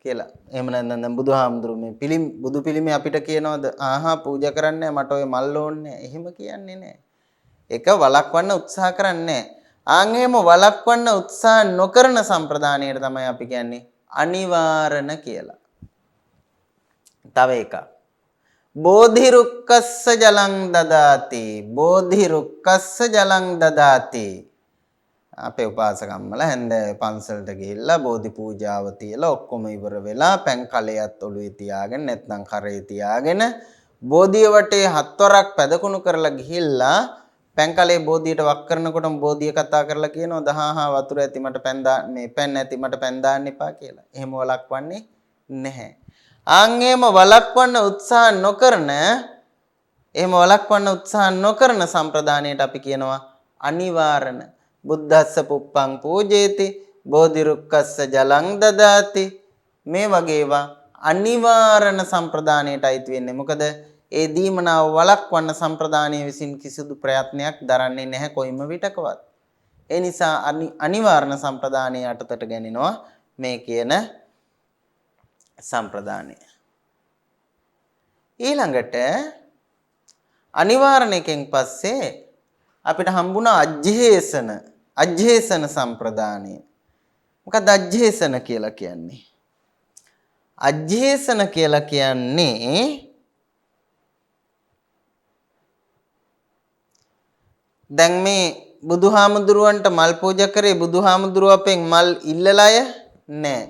කියලා. එහෙම නැත්නම් දැන් බුදුහාමුදුරුවෝ මේ බුදු පිළිමේ අපිට කියනවාද පූජා කරන්නේ මට ඔය මල් ඕනේ. එහෙම කියන්නේ නැහැ. ඒක වළක්වන්න උත්සාහ කරන්නේ නැහැ. ආන් එහෙම වළක්වන්න උත්සාහ නොකරන සම්ප්‍රදානයට තමයි අපි කියන්නේ අනිවාරණ කියලා. තව එකක්. බෝධි රුක්කස්ස ජලං දදාති. බෝධි රුක්කස්ස ජලං දදාති. අපේ උපාසකම්මල හැන්දෑවේ පන්සලට ගිහිල්ලා බෝධි පූජාව තියලා ඔක්කොම ඉවර වෙලා පැන් කලයත් ඔළුවේ තියාගෙන නැත්නම් කරේ තියාගෙන බෝධිය වටේ හත්වරක් පැදකුණු කරලා ගිහිල්ලා පැන් කලේ බෝධියට වක් කරනකොටම බෝධිය කතා කරලා කියනවා දහහා වතුර ඇති මට පැන් මේ පැන් ඇති මට පැන් දාන්න එපා කියලා. එහෙම වළක්වන්නේ නැහැ. ආන්ගේම වළක්වන්න උත්සාහ නොකරන සම්ප්‍රදානයට අපි කියනවා අනිවාරණ. බුද්දස්ස පුප්පං පූජේති බෝධි රුක්කස්ස ජලං දදාති. මේ වගේ ඒවා අනිවාරණ සම්ප්‍රදානයට අයිති වෙන්නේ. මොකද ඒ දීමනාව වළක්වන්න සම්ප්‍රදානයේ විසින් කිසිදු ප්‍රයත්නයක් දරන්නේ නැහැ කොයිම විටකවත්. ඒ නිසා අනිවාරණ සම්ප්‍රදානයේ යටතට ගැනෙනවා මේ කියන සම්ප්‍රදානය. ඊළඟට අනිවාරණයකින් පස්සේ අපිට හම්බුණා අජ්ජේසන සම්ප්‍රදානය. මොකක්ද අජ්ජේසන කියලා කියන්නේ? අජ්ජේසන කියලා කියන්නේ දැන් මේ බුදුහාමුදුරුවන්ට මල් පූජා කරේ බුදුහාමුදුරුව අපෙන් මල් ඉල්ලලාය නෑ.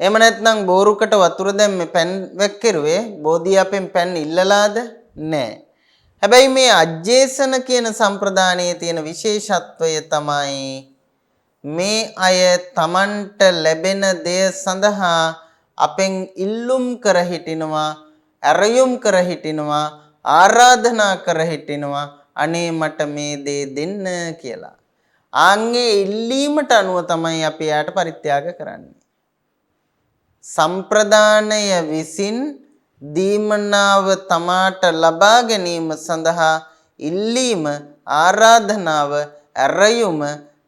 එහෙම නැත්නම් බෝරුකට වතුර දැම්මේ පැන් වැක්කිරුවේ බෝධිය අපෙන් පැන් ඉල්ලලාද නෑ. හැබැයි මේ අජ්ජේසන කියන සම්ප්‍රදානයේ තියෙන විශේෂත්වය තමයි මේ අය තමන්ට ලැබෙන දේ සඳහා අපෙන් ඉල්ලුම් කර හිටිනවා, ඇරයුම් කර හිටිනවා, ආරාධනා කර හිටිනවා අනේ මට මේ දේ දෙන්න කියලා. ආන්ගේ ඉල්ලීමට අනුව තමයි අපි යාට පරිත්‍යාග කරන්නේ. සම්ප්‍රදානය විසින් දීමනාව තමාට ලබා ගැනීම සඳහා ඉල්ලීම ආරාධනාව ඇරයුම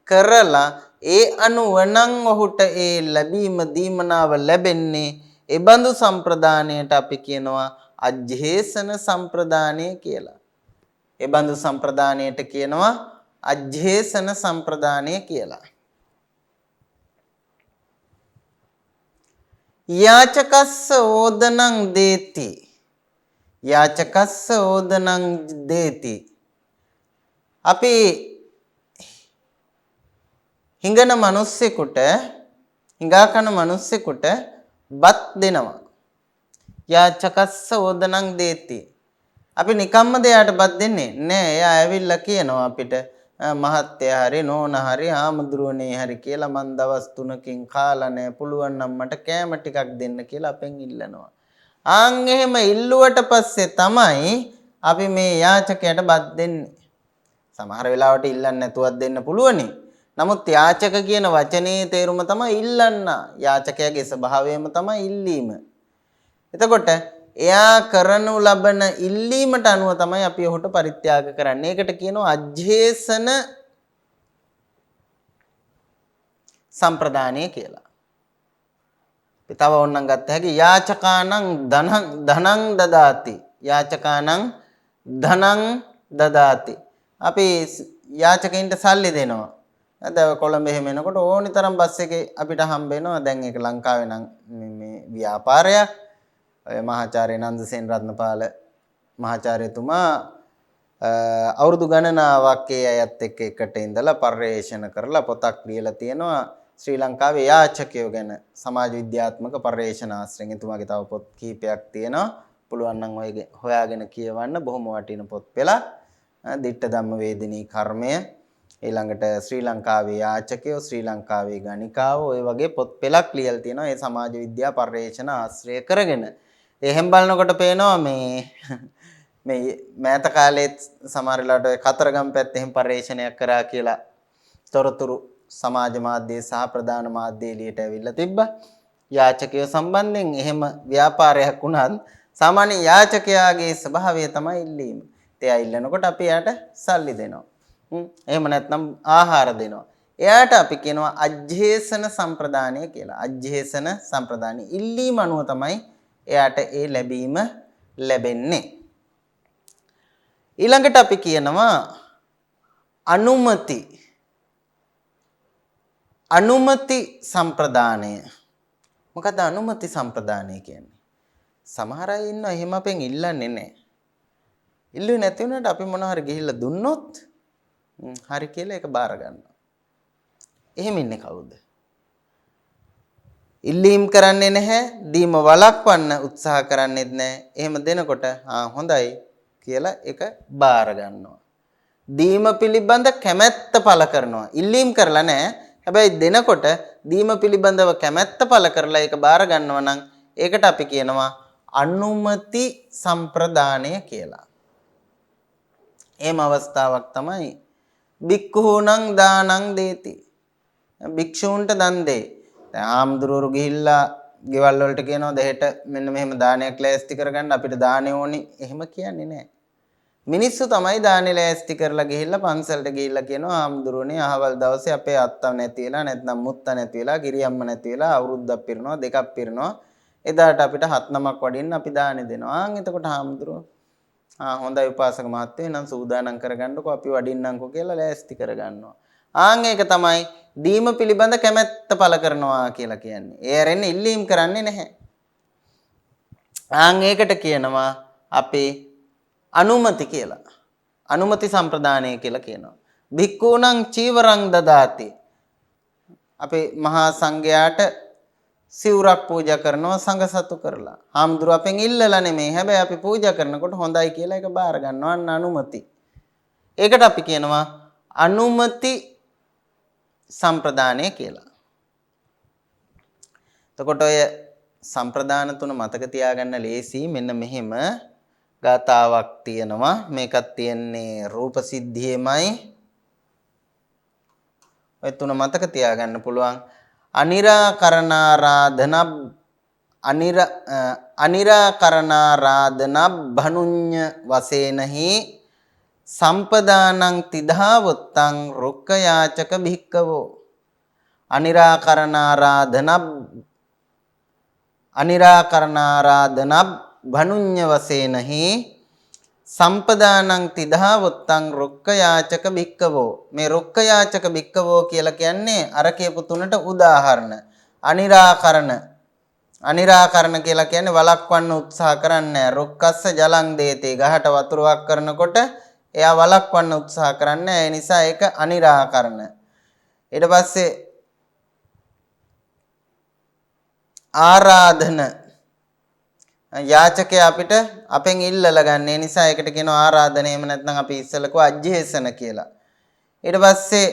කරලා ඒ අනුව නම් ඔහුට ඒ ලැබීම දීමනාව ලැබෙන්නේ. ඒ බඳු සම්ප්‍රදානයට අපි කියනවා අජ්ජේසන සම්ප්‍රදානය කියලා. ඒ බඳු සම්ප්‍රදානයට කියනවා අජ්ජේසන සම්ප්‍රදානය කියලා. යාචකස්ස ඕදනං දේති. යාචකස්ස ඕදනං දේති. අපි හිඟන මිනිස්සෙකුට හිඟා කන මිනිස්සෙකුට බත් දෙනවා. යාචකස්ස ඕදනං දේති. අපි නිකම්ම දෙයාට බත් දෙන්නේ නෑ. එයා ඇවිල්ලා කියනවා අපිට මහත්තයා හරි නෝනා හරි ආමුදුරෝනේ හරි කියලා මං දවස් 3කින් කාලා නෑ පුළුවන් නම් මට කෑම ටිකක් දෙන්න කියලා අපෙන් ඉල්ලනවා. ආන් එහෙම ඉල්ලුවට පස්සේ තමයි අපි මේ යාචකයට බත් දෙන්නේ. සමහර වෙලාවට ඉල්ලන්නේ නැතුවත් දෙන්න පුළුවනි. නමුත් යාචක කියන වචනේ තේරුම තමයි ඉල්ලන්න. යාචකයාගේ ස්වභාවයම තමයි ඉල්ලීම. එතකොට එයා කරනු ලබන ඉල්ලීමට අනුව තමයි අපි ඔහුට පරිත්‍යාග කරන්නේ. ඒකට කියනවා අජ්ජේසන සම්ප්‍රදානය කියලා. තව ඕනනම් ගත්ත හැකි යාචකානං ධනං දදාති. යාචකානං ධනං දදාති. අපි යාචකයින්ට සල්ලි දෙනවා. දැන් කොළඹ එහෙම එනකොට ඕනි තරම් බස් එකේ අපිට හම්බ වෙනවා. දැන් ඒක ලංකාවේ නම් මේ ව්‍යාපාරයක්. ඔය මහාචාර්ය නන්දසේන රත්නපාල මහාචාර්යතුමා අවුරුදු ගණනාවක් ඒ අයත් එක්ක එකට ඉඳලා පර්යේෂණ කරලා පොතක් ලියලා තියෙනවා ශ්‍රී ලංකාවේ යාචකයෝ ගැන සමාජ විද්‍යාත්මක පර්යේෂණ ආශ්‍රයෙන්. එතුමාගේ තව පොත් කීපයක් තියෙනවා. පුළුවන් නම් ඔය හොයාගෙන කියවන්න. බොහොම වටින පොත් පෙළක්. දිට්ඨ ධම්ම වේදිනී කර්මය, ඊළඟට ශ්‍රී ලංකාවේ යාචකයෝ, ශ්‍රී ලංකාවේ ගණිකාවෝ, ඔය වගේ පොත් පෙළක් ලියලා තියෙනවා ඒ සමාජ විද්‍යා පර්යේෂණ ආශ්‍රය කරගෙන. එහෙන් බලනකොට පේනවා මේ මෑත කාලේ සමහර වෙලාවට ඔය කතරගම පැත්තේ එහෙන් පර්යේෂණයක් කරා කියලා තොරතුරු සමාජ මාධ්‍යයේ සහ ප්‍රධාන මාධ්‍යයේ එළියට ඇවිල්ලා තිබ්බා. යාචකයෝ සම්බන්ධයෙන් එහෙම ව්‍යාපාරයක් වුණත් සාමාන්‍ය යාචකයාගේ ස්වභාවය තමයි ඉල්ලීම. එයා ඉල්ලනකොට අපි එයාට සල්ලි දෙනවා. එහෙම නැත්නම් ආහාර දෙනවා. එයාට අපි කියනවා අජ්ජේසන සම්ප්‍රදානය කියලා. අජ්ජේසන සම්ප්‍රදානය ඉල්ලීම අනුව තමයි එයාට ඒ ලැබීම ලැබෙන්නේ. ඊළඟට අපි කියනවා අනුමති සම්ප්‍රදානය. මොකද අනුමති සම්ප්‍රදානය කියන්නේ? සමහර අය ඉන්නවා එහෙම අපෙන් ඉල්ලන්නේ නැහැ. ඉල්ලුවේ නැති වුණාට අපි මොනවා හරි ගිහිල්ලා දුන්නොත් හරි කියලා ඒක බාර ගන්නවා. එහෙම ඉන්නේ කවුද? ඉල්ලීම් කරන්නේ නැහැ, දීම වළක්වන්න උත්සාහ කරන්නේත් නැහැ. එහෙම දෙනකොට හොඳයි කියලා ඒක බාර ගන්නවා. දීම පිළිබඳ කැමැත්ත පළ කරනවා. ඉල්ලීම් කරලා නැහැ. හැබැයි දෙනකොට දීම පිළිබඳව කැමැත්ත පළ කරලා ඒක බාර ගන්නවා නම් ඒකට අපි කියනවා අනුමති සම්ප්‍රදානය කියලා. එහෙම අවස්ථාවක් තමයි බික්ඛූණං දානං දේති. භික්ෂූන්ට දන් දෙයි. දැන් ආම්දුරවරු ගිහිල්ලා ගෙවල් වලට කියනවා දෙහෙට මෙන්න මෙහෙම දානයක් ලෑස්ති කරගන්න අපිට දානේ ඕනි. එහෙම කියන්නේ නැහැ. මිනිස්සු තමයි දානේ ලෑස්ති කරලා ගිහිල්ලා පන්සලට ගිහිල්ලා කියනවා ආම්දුරෝනේ අහවල් දවසේ අපේ අත්තා නැති වෙලා නැත්නම් මුත්තා නැති වෙලා ගිරියම්ම නැති වෙලා අවුරුද්දක් පිරෙනවා දෙකක් පිරෙනවා. එදාට අපිට 7 නමක් වඩින්න අපි දානේ දෙනවා. එතකොට ආම්දුරෝ හොඳයි උපාසක මහත්තයෝ නම් සූදානම් කරගන්නකෝ අපි වඩින්නම්කෝ කියලා ලෑස්ති කරගන්නවා. ඒක තමයි දීම පිළිබඳ කැමැත්ත පළ කරනවා කියලා කියන්නේ. ඒ ඇරෙන්නේ ඉල්ලීම් කරන්නේ නැහැ. ඒකට කියනවා අපි අනුමති කියලා. අනුමති සම්ප්‍රදානය කියලා කියනවා. භික්ඛූණං චීවරං දදාති. අපි මහා සංඝයාට සිවුරක් පූජා කරනවා සංඝ සතු කරලා. හාමුදුරුවෝ අපෙන් ඉල්ලලා නෙමෙයි. හැබැයි අපි පූජා කරනකොට හොඳයි කියලා ඒක බාර ගන්නවා. අන්න අනුමති. ඒකට අපි කියනවා අනුමති සම්ප්‍රදානය කියලා. එතකොට ඔය සම්ප්‍රදාන තුන මතක තියාගන්න ලේසි. මෙන්න මෙහෙම ගාතාවක් තියෙනවා. මේකත් තියෙන්නේ රූප සිද්ධියේමයි. ඔය තුන මතක තියාගන්න පුළුවන්. අනිරාකරණාරාධන භනුඤ්ඤ වසේනහි සම්පදානං තිධාවත්තං රුක්ඛයාචක භික්ඛවෝ. අනිරාකරණාරාධන භනුඤ්ඤ වසේනහි සම්පදානං තිධාවත්තං රුක්ඛයාචක භික්ඛවෝ. මේ රුක්ඛයාචක භික්ඛවෝ කියලා කියන්නේ අර කියපු තුනට උදාහරණ. අනිරාකරණ අනිරාකරණ කියලා කියන්නේ වළක්වන්න උත්සාහ කරන්නේ නැහැ. රුක්කස්ස ජලං දේති. ගහට වතුරක් කරනකොට එයා වළක්වන්න උත්සාහ කරන්නේ. ඒ නිසා ඒක අනිරාකරණ. ඊට පස්සේ ආරාධන යාචකයා අපිට අපෙන් ඉල්ලලා ගන්න. ඒ නිසා ඒකට කියනවා ආරාධන. එහෙම නැත්නම් අපි ඉස්සෙල්ලා කිව්වා අජ්ජේසන කියලා. ඊට පස්සේ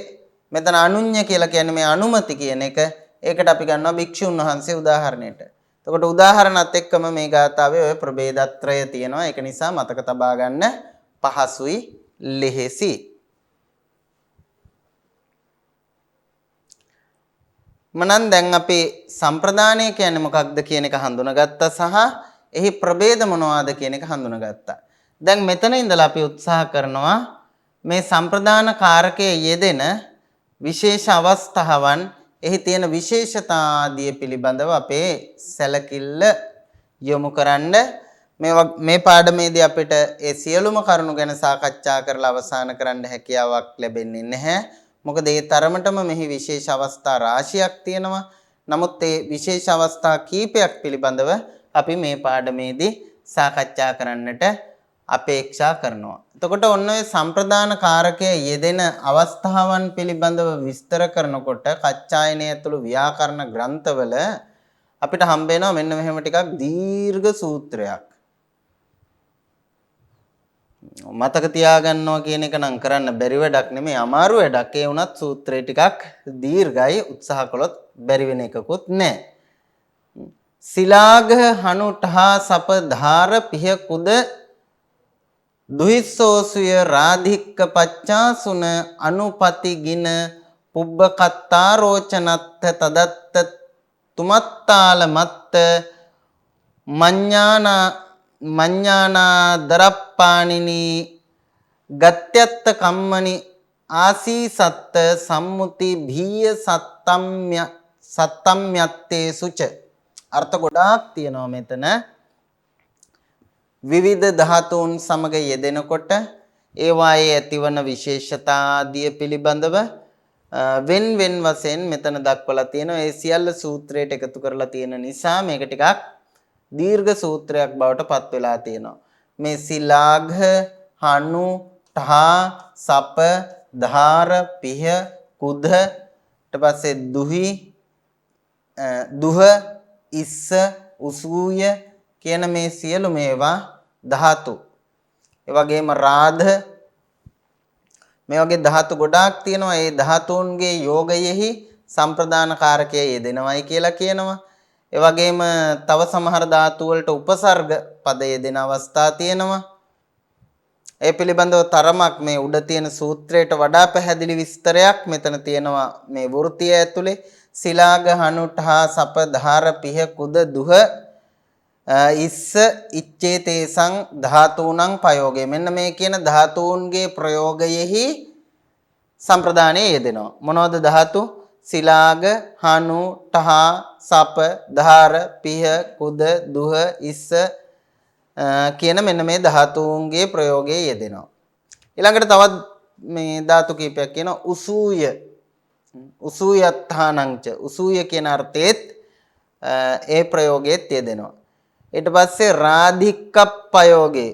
මෙතන අනුඤ්ඤ කියලා කියන්නේ මේ අනුමති කියන එක. ඒකට අපි ගන්නවා භික්ෂුන් වහන්සේ උදාහරණයට. එතකොට උදාහරණත් එක්කම මේ ගාථාවේ ඔය ප්‍රභේදත්‍රය තියෙනවා. ඒක නිසා මතක තබා ගන්න පහසුයි, ලෙහෙසි. මනන් දැන් අපි සම්ප්‍රදානය කියන්නේ මොකක්ද කියන එක හඳුනාගත්තා සහ එහි ප්‍රභේද මොනවාද කියන එක හඳුනාගත්තා. දැන් මෙතන ඉඳලා අපි උත්සාහ කරනවා මේ සම්ප්‍රදාන කාරකයේ යෙදෙන විශේෂ අවස්ථාවන් එහි තියෙන විශේෂතා ආදී පිළිබඳව අපේ සැලකිල්ල යොමු කරන්න. මේ පාඩමේදී අපිට ඒ සියලුම කරුණු ගැන සාකච්ඡා කරලා අවසන් කරන්න හැකියාවක් ලැබෙන්නේ නැහැ. මොකද ඒ තරමටම මෙහි විශේෂ අවස්ථා රාශියක් තියෙනවා. නමුත් ඒ විශේෂ අවස්ථා කීපයක් පිළිබඳව අපි මේ පාඩමේදී සාකච්ඡා කරන්නට අපේක්ෂා කරනවා. එතකොට ඔන්න ඔය සම්ප්‍රදාන කාරකයේ යෙදෙන අවස්ථාවන් පිළිබඳව විස්තර කරනකොට කච්චායනය ඇතුළු ව්‍යාකරණ ග්‍රන්ථවල අපිට හම්බ වෙනවා මෙන්න මෙහෙම ටිකක් දීර්ඝ සූත්‍රයක්. මතක තියාගන්නවා කියන එක නම් කරන්න බැරි වැඩක් නෙමෙයි, අමාරු වැඩක්. ඒ වුණත් සූත්‍රය ටිකක් දීර්ඝයි. උත්සාහ කළොත් බැරි වෙන එකකුත් නැහැ. සිලාග හනුටහා සප ධාර පිහ කුද දුහිස්සෝසුය රාධික්ක පච්චාසුන අනුපති ගින පුබ්බකත්තා රෝචනත්ත තදත්ත තුමත්තාල මත්ත මඤ්ඤානා දරප්පානිනි ගත්‍යත්ත කම්මනි ආසීසත්ත සම්මුති භීය සත්තම්යත්තේ සුච. අර්ථ ගොඩාක් තියෙනවා මෙතන. විවිධ ධාතුන් සමග යෙදෙනකොට ඒවායේ ඇතිවන විශේෂතා ආදිය පිළිබඳව වෙන් වෙන් වශයෙන් මෙතන දක්වලා තියෙනවා. ඒ සියල්ල සූත්‍රයට එකතු කරලා තියෙන නිසා මේක ටිකක් දීර්ඝ සූත්‍රයක් බවට පත් වෙලා තියෙනවා. මේ සිලාඝ හනු ඨා සප ධාර පිහ කුද ඊට පස්සේ දුහ ඉස්ස උසූය කියන මේ සියලු මේවා ධාතු. ඒ වගේම රාධ මේ වගේ ධාතු ගොඩාක් තියෙනවා. ඒ ධාතුන්ගේ යෝගයෙහි සම්ප්‍රදාන කාරකයේ යෙදෙනවයි කියලා කියනවා. ඒ වගේම තව සමහර ධාතු වලට උපසර්ග පද යෙදෙන අවස්ථා තියෙනවා. ඒ පිළිබඳව තරමක් මේ උඩ තියෙන සූත්‍රයට වඩා පැහැදිලි විස්තරයක් මෙතන තියෙනවා මේ වෘතිය ඇතුලේ. සිලාග හනුට්හා සප ධාර පිහ කුද දුහ ඉස්ස ඉච්ඡේතේසං ධාතුණං ප්‍රයෝගය. මෙන්න මේ කියන ධාතුන්ගේ ප්‍රයෝගයෙහි සම්ප්‍රදානයේ යෙදෙනවා. මොනවද ධාතු? සිලාග හනු ඨා සප ධාර පිහ කුද දුහ ඉස්ස කියන මෙන්න මේ ධාතුන්ගේ ප්‍රයෝගයේ යෙදෙනවා. ඊළඟට තවත් මේ ධාතු කීපයක් කියනවා. උසූය උසූයත්ථානංච. උසූය කියන අර්ථයේත් ඒ ප්‍රයෝගයේත් යෙදෙනවා. ඊට පස්සේ රාධික්කප්පයෝගේ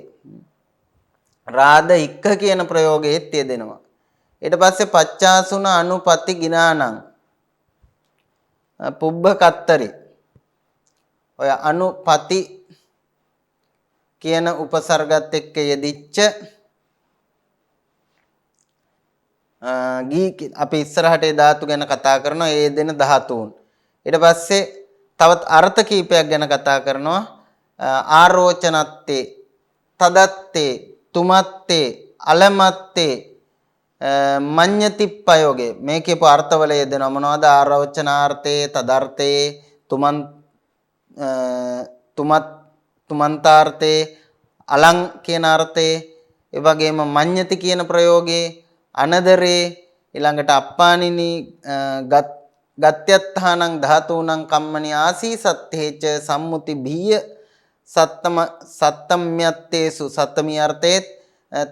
රාධ ඉක්ක කියන ප්‍රයෝගයේත් යෙදෙනවා. ඊට පස්සේ පච්චාසුන අනුපති ගිනානං පුබ්බකත්තරි. ඔය අනුපති කියන උපසර්ගත් එක්ක යෙදිච්ච අපි ඉස්සරහට ඒ ධාතු ගැන කතා කරනවා. ඒ දෙන ධාතුන්. ඊට පස්සේ තවත් අර්ථ කීපයක් ගැන කතා කරනවා. ආරෝචනත්තේ තදත්තේ තුමත්තේ අලමත්තේ මඤ්ඤතිප්පයෝගේ. මේ කියපු අර්ථවල යෙදෙනවා. මොනවද? ආරෝචනාර්ථේ තදර්ථේ තුමන්තාර්ථේ අලං කියන අර්ථේ. ඒ වගේම මඤ්ඤති කියන ප්‍රයෝගේ අනදරේ ඊළඟට අප්පානිනි ගත්‍යත්ථානං ධාතුණං කම්මනි ආසීසත්තේච සම්මුති භීය සත්තම්යත්තේසු සත්තමී අර්ථේ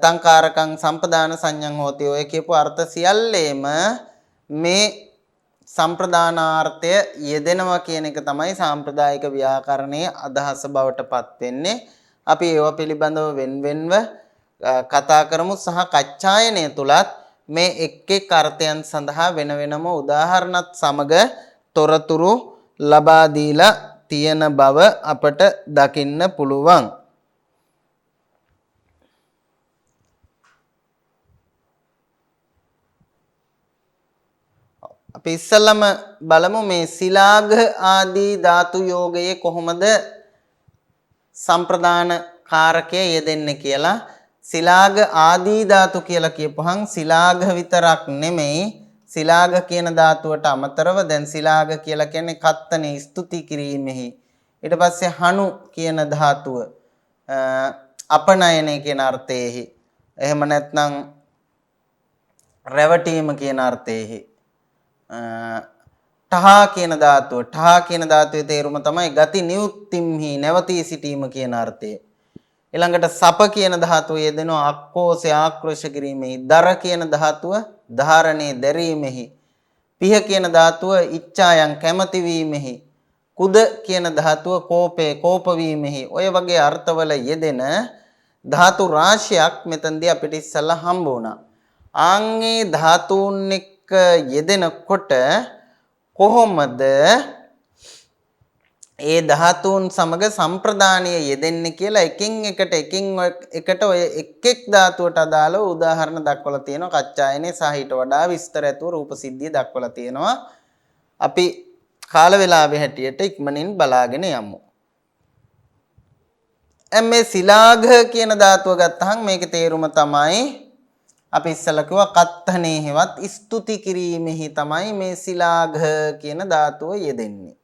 තංකාරකං සම්පදාන සංඤං හෝති. ඔය කියපු අර්ථ සියල්ලේම මේ සම්ප්‍රදානාර්ථය යෙදෙනවා කියන එක තමයි සාම්ප්‍රදායික ව්‍යාකරණයේ අදහස බවට පත් වෙන්නේ. අපි ඒවා පිළිබඳව වෙන්වෙන්ව කතා කරමු සහ කච්චායනය තුලත් මේ එක් එක් අර්ථයන් සඳහා වෙන වෙනම උදාහරණත් සමග තොරතුරු ලබා දීලා තියෙන බව අපට දකින්න පුළුවන්. අපි ඉස්සෙල්ලම බලමු මේ සිලාග ආදී ධාතු යෝගයේ කොහොමද සම්ප්‍රදාන කාරකය යෙදෙන්නේ කියලා. සිලාග ආදී ධාතු කියලා කියපුවහන් සිලාග විතරක් නෙමෙයි සිලාග කියන ධාතුවට අමතරව දැන් සිලාග කියලා කියන්නේ කත්තනේ ස්තුති කිරීමෙහි ඊට පස්සේ හනු කියන ධාතුව අපනයනය කියන අර්ථයෙහි එහෙම නැත්නම් රැවටීම කියන අර්ථයෙහි ඨහා කියන ධාතුවේ තේරුම තමයි ගති නියුත්තිම්හි නැවතී සිටීම කියන අර්ථය. ඊළඟට සප කියන ධාතුව යෙදෙනවා අක්කෝසේ ආක්‍රෝෂ කිරීමෙහි. දර කියන ධාතුව ධාරණේ දැරීමෙහි. පිහ කියන ධාතුව ඉච්ඡායන් කැමති වීමෙහි. කුද කියන ධාතුව කෝපේ කෝප වීමෙහි. ඔය වගේ අර්ථවල යෙදෙන ධාතු රාශියක් මෙතනදී අපිට ඉස්සල්ලා හම්බ වුණා. ආන්ගේ ධාතුන් එක්ක යෙදෙනකොට කොහොමද ඒ ධාතුන් සමග සම්ප්‍රදානීය යෙදෙන්නේ කියලා එකින් එකට ඔය එක් එක් ධාතුවට අදාළව උදාහරණ දක්වලා තියෙනවා. කච්චායනේ සහ ඊට වඩා විස්තර ඇතුව රූප සිද්ධිය දක්වලා තියෙනවා. අපි කාල වේලාවේ හැටියට ඉක්මනින් බලාගෙන යමු. මේ සිලාඝ කියන ධාතුව ගත්තහම මේකේ තේරුම තමයි අපි ඉස්සලා කිව්වා කත්තනේ හෙවත් ස්තුති කිරීමෙහි තමයි මේ සිලාඝ කියන ධාතුව යෙදෙන්නේ.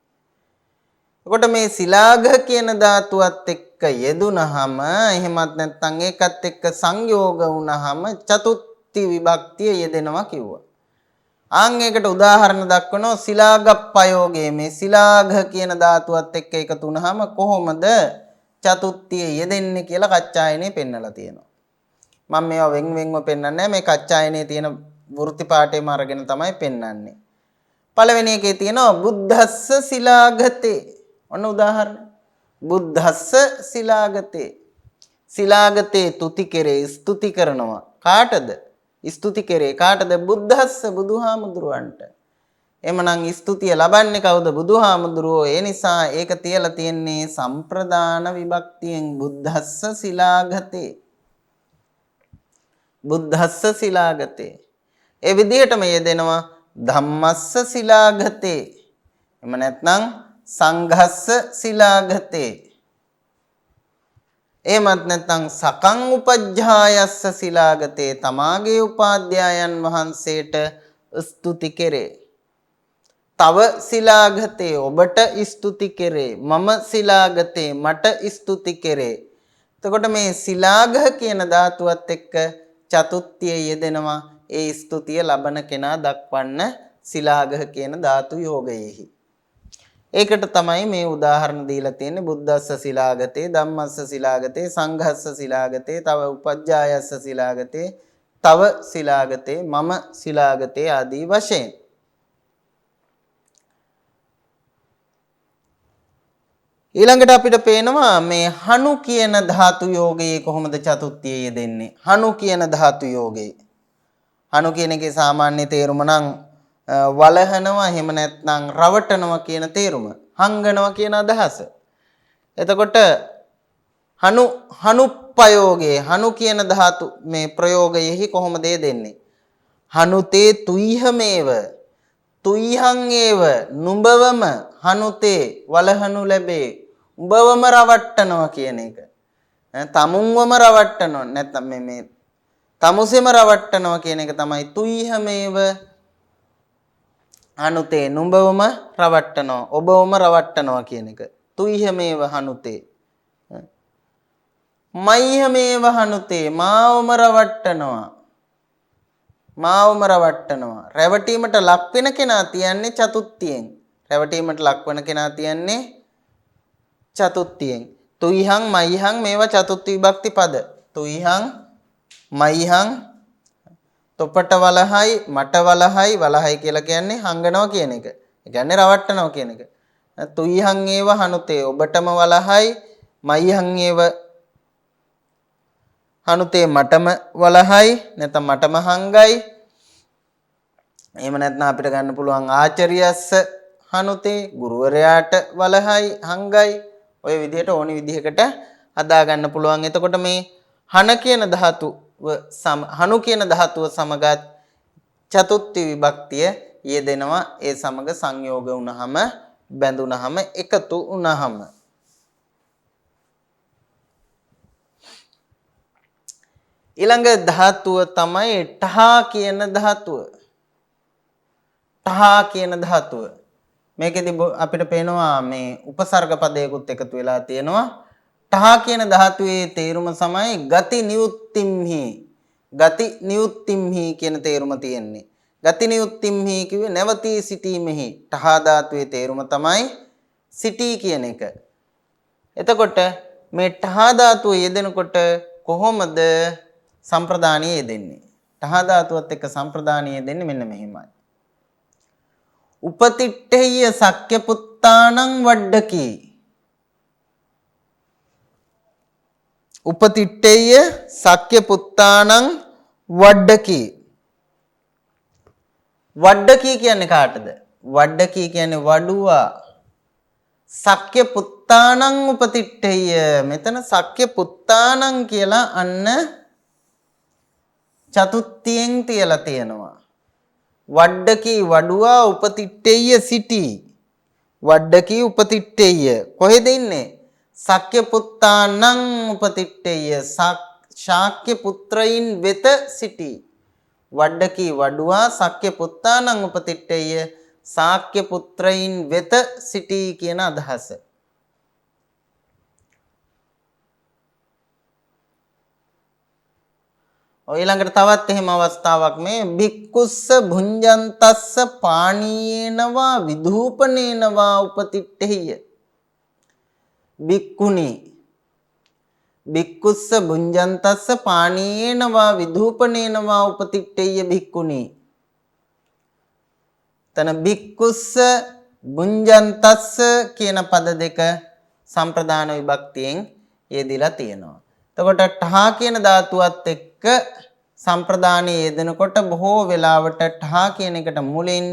එතකොට මේ සිලාඝ කියන ධාතුවත් එක්ක යෙදුනහම එහෙමත් නැත්නම් ඒකත් එක්ක සංයෝග වුණහම චතුත්ථි විභක්තිය යෙදෙනවා කිව්වා. ආන් ඒකට උදාහරණ දක්වනවා සිලාගප්පයෝගේ මේ සිලාඝ කියන ධාතුවත් එක්ක එකතු වුණාම කොහොමද චතුත්ථිය යෙදෙන්නේ කියලා කච්චායනේ පෙන්නලා තියෙනවා. මම මේවා වෙන්වෙන්ව පෙන්නන්නේ මේ කච්චායනේ තියෙන වෘත්ති පාඩේම අරගෙන තමයි පෙන්නන්නේ. පළවෙනි එකේ තියෙනවා බුද්ධස්ස සිලාගතේ. ඔන්න උදාහරණ. බුද්ධස්ස සිලාගතේ. සිලාගතේ තුති කෙරේ ස්තුති කරනවා. කාටද? ස්තුති කෙරේ කාටද? බුද්ධස්ස බුදුහාමුදුරුවන්ට. එමනම් ස්තුතිය ලබන්නේ කවුද? බුදුහාමුදුරුවෝ. ඒ නිසා ඒක තියලා තියෙන්නේ සම්ප්‍රදාන විභක්තියෙන් බුද්ධස්ස සිලාගතේ. බුද්ධස්ස සිලාගතේ. ඒ විදිහටම යෙදෙනවා ධම්මස්ස සිලාගතේ. එම නැත්නම් සංඝස්ස සිලාගතේ. එමත් නැත්නම් සකං උපජ්ජායස්ස සිලාගතේ. තමාගේ උපාධ්‍යායන් වහන්සේට ස්තුති කෙරේ. තව සිලාගතේ ඔබට ස්තුති කෙරේ. මම සිලාගතේ මට ස්තුති කෙරේ. එතකොට මේ සිලාග කියන ධාතුවත් එක්ක චතුත්ථිය යෙදෙනවා. ඒ ස්තුතිය ලබන කෙනා දක්වන්න සිලාග කියන ධාතු යෝගයෙහි. ඒකට තමයි මේ උදාහරණ දීලා තියෙන්නේ බුද්දස්ස සිලාගතේ, ධම්මස්ස සිලාගතේ, සංඝස්ස සිලාගතේ, තව උපජ්ජායස්ස සිලාගතේ, තව සිලාගතේ, මම සිලාගතේ ආදී වශයෙන්. ඊළඟට අපිට පේනවා මේ හනු කියන ධාතු යෝගයේ කොහොමද චතුත්ථිය යෙදෙන්නේ. හනු කියන ධාතු යෝගයේ. හනු කියන එකේ සාමාන්‍ය තේරුම නම් වලහනවා එහෙම නැත්නම් රවටනවා කියන තේරුම. හංගනවා කියන අදහස. එතකොට හනුප්පයෝගේ හනු කියන ධාතු මේ ප්‍රයෝගයෙහි කොහොමද දෙන්නේ? හනුතේ තුයිහමේව තුයිහං ඒව නුඹවම හනුතේ වලහනු ලැබේ. උඹවම රවට්ටනවා කියන එක. තමුන්වම රවට්ටනවා නැත්නම් මේ තමුසෙම රවට්ටනවා කියන එක තමයි තුයිහමේව හනුතේ නුඹවම රවට්ටනවා ඔබවම රවට්ටනවා කියන එක. තුයිහමේව හනුතේ මයිහමේව හනුතේ මාවම රවට්ටනවා මාවම රවට්ටනවා. රැවටීමට ලක් වෙන කෙනා තියන්නේ චතුත්ථියෙන්. රැවටීමට ලක් වෙන කෙනා තියන්නේ චතුත්ථියෙන්. තුයිහං මයිහං මේවා චතුත්ථ විභක්ති පද. තුයිහං මයිහං තොපට වලහයි මට වලහයි වලහයි කියලා කියන්නේ හංගනවා කියන එක. ඒ කියන්නේ රවට්ටනවා කියන එක. තුයිහං ඒව හනුතේ ඔබටම වලහයි මයිහං ඒව හනුතේ මටම වලහයි නැත්නම් මටම හංගයි. එහෙම නැත්නම් අපිට ගන්න පුළුවන් ආචාර්යස්ස හනුතේ ගුරුවරයාට වලහයි හංගයි. ඔය විදිහට ඕනි විදිහකට හදා ගන්න පුළුවන්. එතකොට මේ හන කියන ධාතුව හනු කියන ධාතුව සමගත් චතුත්ථ විභක්තිය යෙදෙනවා. ඒ සමග සංයෝග වුණාම බැඳුනහම එකතු වුණාම ඊළඟ ධාතුව තමයි ඨහා කියන ධාතුව. ඨහා කියන ධාතුව මේකෙදි අපිට පේනවා මේ උපසර්ග පදයකුත් එකතු වෙලා තියෙනවා. ඨහා කියන ධාතුවේ තේරුම තමයි ගති නියුත්තිම්හි. ගති නියුත්තිම්හි කියන තේරුම තියෙන්නේ. ගති නියුත්තිම්හි කිව්වේ නැවතී සිටීමෙහි. ඨහා ධාතුවේ තේරුම තමයි සිටී කියන එක. එතකොට මේ ඨහා ධාතුව යෙදෙනකොට කොහොමද සම්ප්‍රදානිය යෙදෙන්නේ? ඨහා ධාතුවත් එක්ක සම්ප්‍රදානිය යෙදෙන්නේ මෙන්න මෙහිමයි. උපතිට්ඨේය සක්්‍ය පුත්තානං වඩ්ඩකි. උපතිට්ඨේය සක්්‍ය පුත්තානං වඩ්ඩකි. වඩ්ඩකි කියන්නේ කාටද? වඩ්ඩකි කියන්නේ වඩුවා. සක්්‍ය පුත්තානං උපතිට්ඨේය. මෙතන සක්්‍ය පුත්තානං කියලා අන්න චතුත්ථයෙන් තියලා තියෙනවා. වඩ්ඩකි වඩුවා උපතිට්ඨේය සිටි. වඩ්ඩකි උපතිට්ඨේය කොහෙද ඉන්නේ? සක්්‍ය පුත්තානං උපතිට්ඨේය ශාක්‍ය පුත්‍රයින් වෙත සිටි. වඩ්ඩකි වඩුවා සක්්‍ය පුත්තානං උපතිට්ඨේය ශාක්‍ය පුත්‍රයින් වෙත සිටි කියන අදහස. ඔය ළඟට තවත් එහෙම අවස්ථාවක් මේ බික්කුස්ස භුඤ්ජන්තස්ස පාණීයේනවා විධූපනේනවා උපතිට්ඨේය. බික්කුණි බික්කුස්ස භුඤ්ජන්තස්ස පාණීයේනවා විධූපනේනවා උපතිට්ඨේය බික්කුණි. තන බික්කුස්ස භුඤ්ජන්තස්ස කියන පද දෙක සම්ප්‍රදාන විභක්තියෙන් යෙදিলা තියෙනවා. එතකොට ඨහා කියන ධාතුවත් එක්ක සම්ප්‍රදානයේ යෙදෙනකොට බොහෝ වෙලාවට ඨහා කියන එකට මුලින්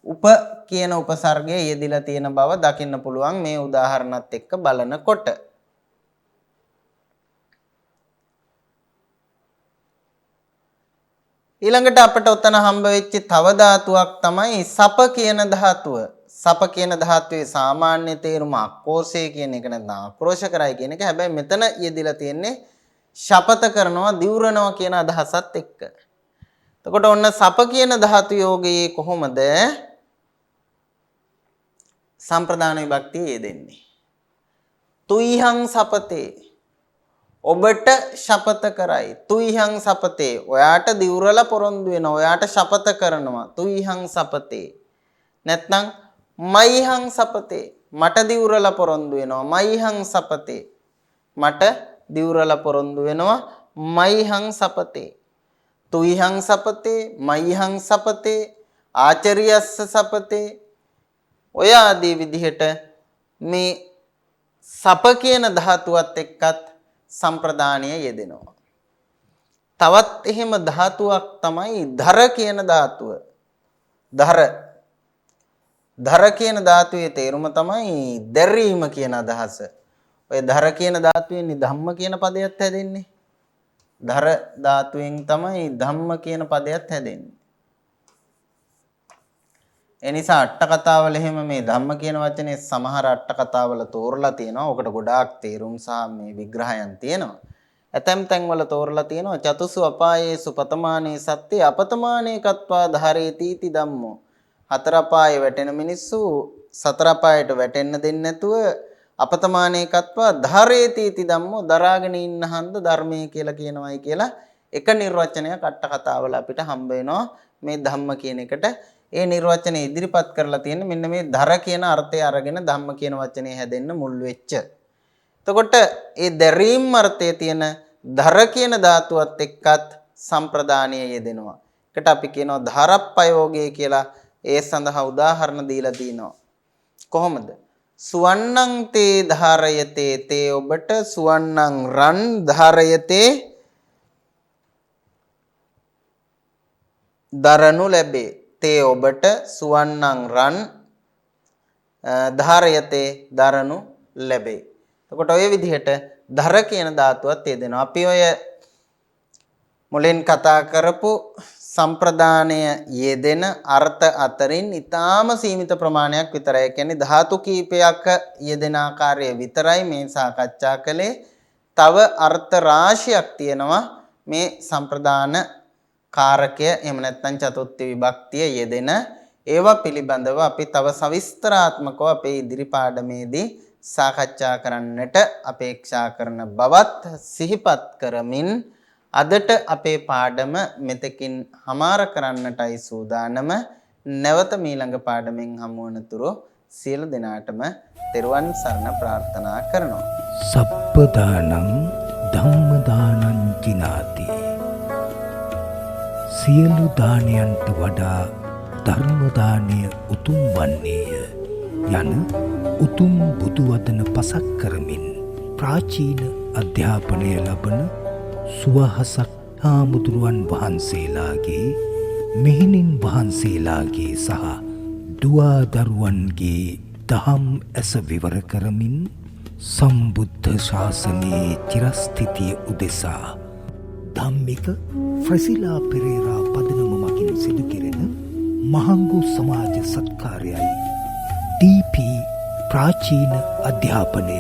උප කියන උපසර්ගයේ යෙදিলা තියෙන බව දකින්න පුළුවන් මේ උදාහරණත් එක්ක බලනකොට. ඊළඟට අපට උතන හම්බ වෙච්ච තව ධාතුවක් තමයි සප කියන ධාතුව. සප කියන ධාතුවේ සාමාන්‍ය තේරුම අක්‍රෝෂය කියන එක නැත්නම් ආක්‍රෝෂ කරයි කියන එක. හැබැයි මෙතන යෙදিলা තියෙන්නේ ශපත කරනවා දිවුරනවා කියන අදහසත් එක්ක. එතකොට ඔන්න සප කියන ධාතු යෝගයේ කොහොමද සම්ප්‍රදාන විභක්තිය යෙදෙන්නේ? තුයිහං සපතේ ඔබට ශපත කරයි. තුයිහං සපතේ ඔයාට දිවුරලා පොරොන්දු වෙනවා. ඔයාට ශපත කරනවා. තුයිහං සපතේ. නැත්නම් මයිහං සපතේ මට දිවුරලා පොරොන්දු වෙනවා. මයිහං සපතේ මට දිවුරලා පොරොන්දු වෙනවා. මයිහං සපතේ. තුයිහං සපතේ මයිහං සපතේ ආචාර්යස්ස සපතේ ඔය ආදී විදිහට මේ සප කියන ධාතුවත් එක්කත් සම්ප්‍රදානීය යෙදෙනවා. තවත් එහෙම ධාතුවක් තමයි ධර කියන ධාතුව. ධර කියන ධාතුවේ තේරුම තමයි දැරීම කියන අදහස. ඔය ධර කියන ධාතුවෙන් ධම්ම කියන පදයක් හැදෙන්නේ. ධර ධාතුවෙන් තමයි ධම්ම කියන පදයක් හැදෙන්නේ. ඒ නිසා අට කතාවල එහෙම මේ ධම්ම කියන වචනේ සමහර අට කතාවල තෝරලා තියෙනවා. ඔකට ගොඩාක් තේරුම් සහ මේ විග්‍රහයන් තියෙනවා. ඇතැම් තැන්වල තෝරලා තියෙනවා චතුසු අපායේසු පතමානේ සත්‍ය අපතමානේ කତ୍වා ධාරේති ති ධම්මෝ. හතර අපායේ වැටෙන මිනිස්සු සතර අපායට වැටෙන්න දෙන්නේ නැතුව අපතමානේ කତ୍වා ධාරේති ති ධම්මෝ දරාගෙන ඉන්න හන්ද ධර්මයේ කියලා කියනවායි කියලා එක නිර්වචනයක් අට කතාවල අපිට හම්බ වෙනවා මේ ධම්ම කියන එකට. ඒ නිර්වචනය ඉදිරිපත් කරලා තියෙන්නේ මෙන්න මේ ධර කියන අර්ථය අරගෙන ධම්ම කියන වචනේ හැදෙන්න මුල් වෙච්ච. එතකොට ඒ දැරීම් අර්ථයේ තියෙන ධර කියන ධාතුවත් එක්කත් සම්ප්‍රදානීය යෙදෙනවා. ඒකට අපි කියනවා ධාරප්පයෝගය කියලා. ඒ සඳහා උදාහරණ දීලා තිනවා. කොහොමද? සුවන්නං තේ ධාරයතේ තේ ඔබට සුවන්නං රන් ධාරයතේ දරනු ලැබේ. තේ ඔබට සුවන්නං රන් ධාරයතේ දරනු ලැබේ. එතකොට ඔය විදිහට ධර කියන ධාතුවත් යෙදෙනවා. අපි ඔය මුලින් කතා කරපු සම්ප්‍රදානය යෙදෙන අර්ථ අතරින් ඊටාම සීමිත ප්‍රමාණයක් විතරයි. ඒ කියන්නේ ධාතු කීපයක් යෙදෙන ආකාරය විතරයි මේ සාකච්ඡා කළේ. තව අර්ථ රාශියක් තියෙනවා මේ සම්ප්‍රදාන කාරකය එහෙම නැත්නම් චතුර්ථ විභක්තිය යෙදෙන ඒවා පිළිබඳව අපි තව සවිස්තරාත්මකව අපේ ඉදිරි පාඩමේදී සාකච්ඡා කරන්නට අපේක්ෂා කරන බවත් සිහිපත් කරමින් අදට අපේ පාඩම මෙතකින් හමාර කරන්නටයි සූදානම. නැවත මීළඟ පාඩමෙන් හමු වනතුරු සියලු දෙනාටම තෙරුවන් සරණ ප්‍රාර්ථනා කරනවා. සප්පදානං ධම්මදානං ජිනාති. සියලු දානයන්ට වඩා ධර්ම දානය උතුම් වන්නේය යන උතුම් බුදු වදන පසක් කරමින් ප්‍රාචීන අධ්‍යාපනය ලබන සුවහසක් හාමුදුරුවන් වහන්සේලාගේ මෙහෙණින් වහන්සේලාගේ සහ දුවා දරුවන්ගේ දහම් ඇස විවර කරමින් සම්බුද්ධ ශාසනයේ චිරස්ථිතිය උදෙසා ධම්මික ෆ්‍රසිලා පෙරේරා පදනම මගින් සිදු කෙරෙන මහංගු සමාජ සත්කාරයයි ඩීපී ප්‍රාචීන අධ්‍යාපනය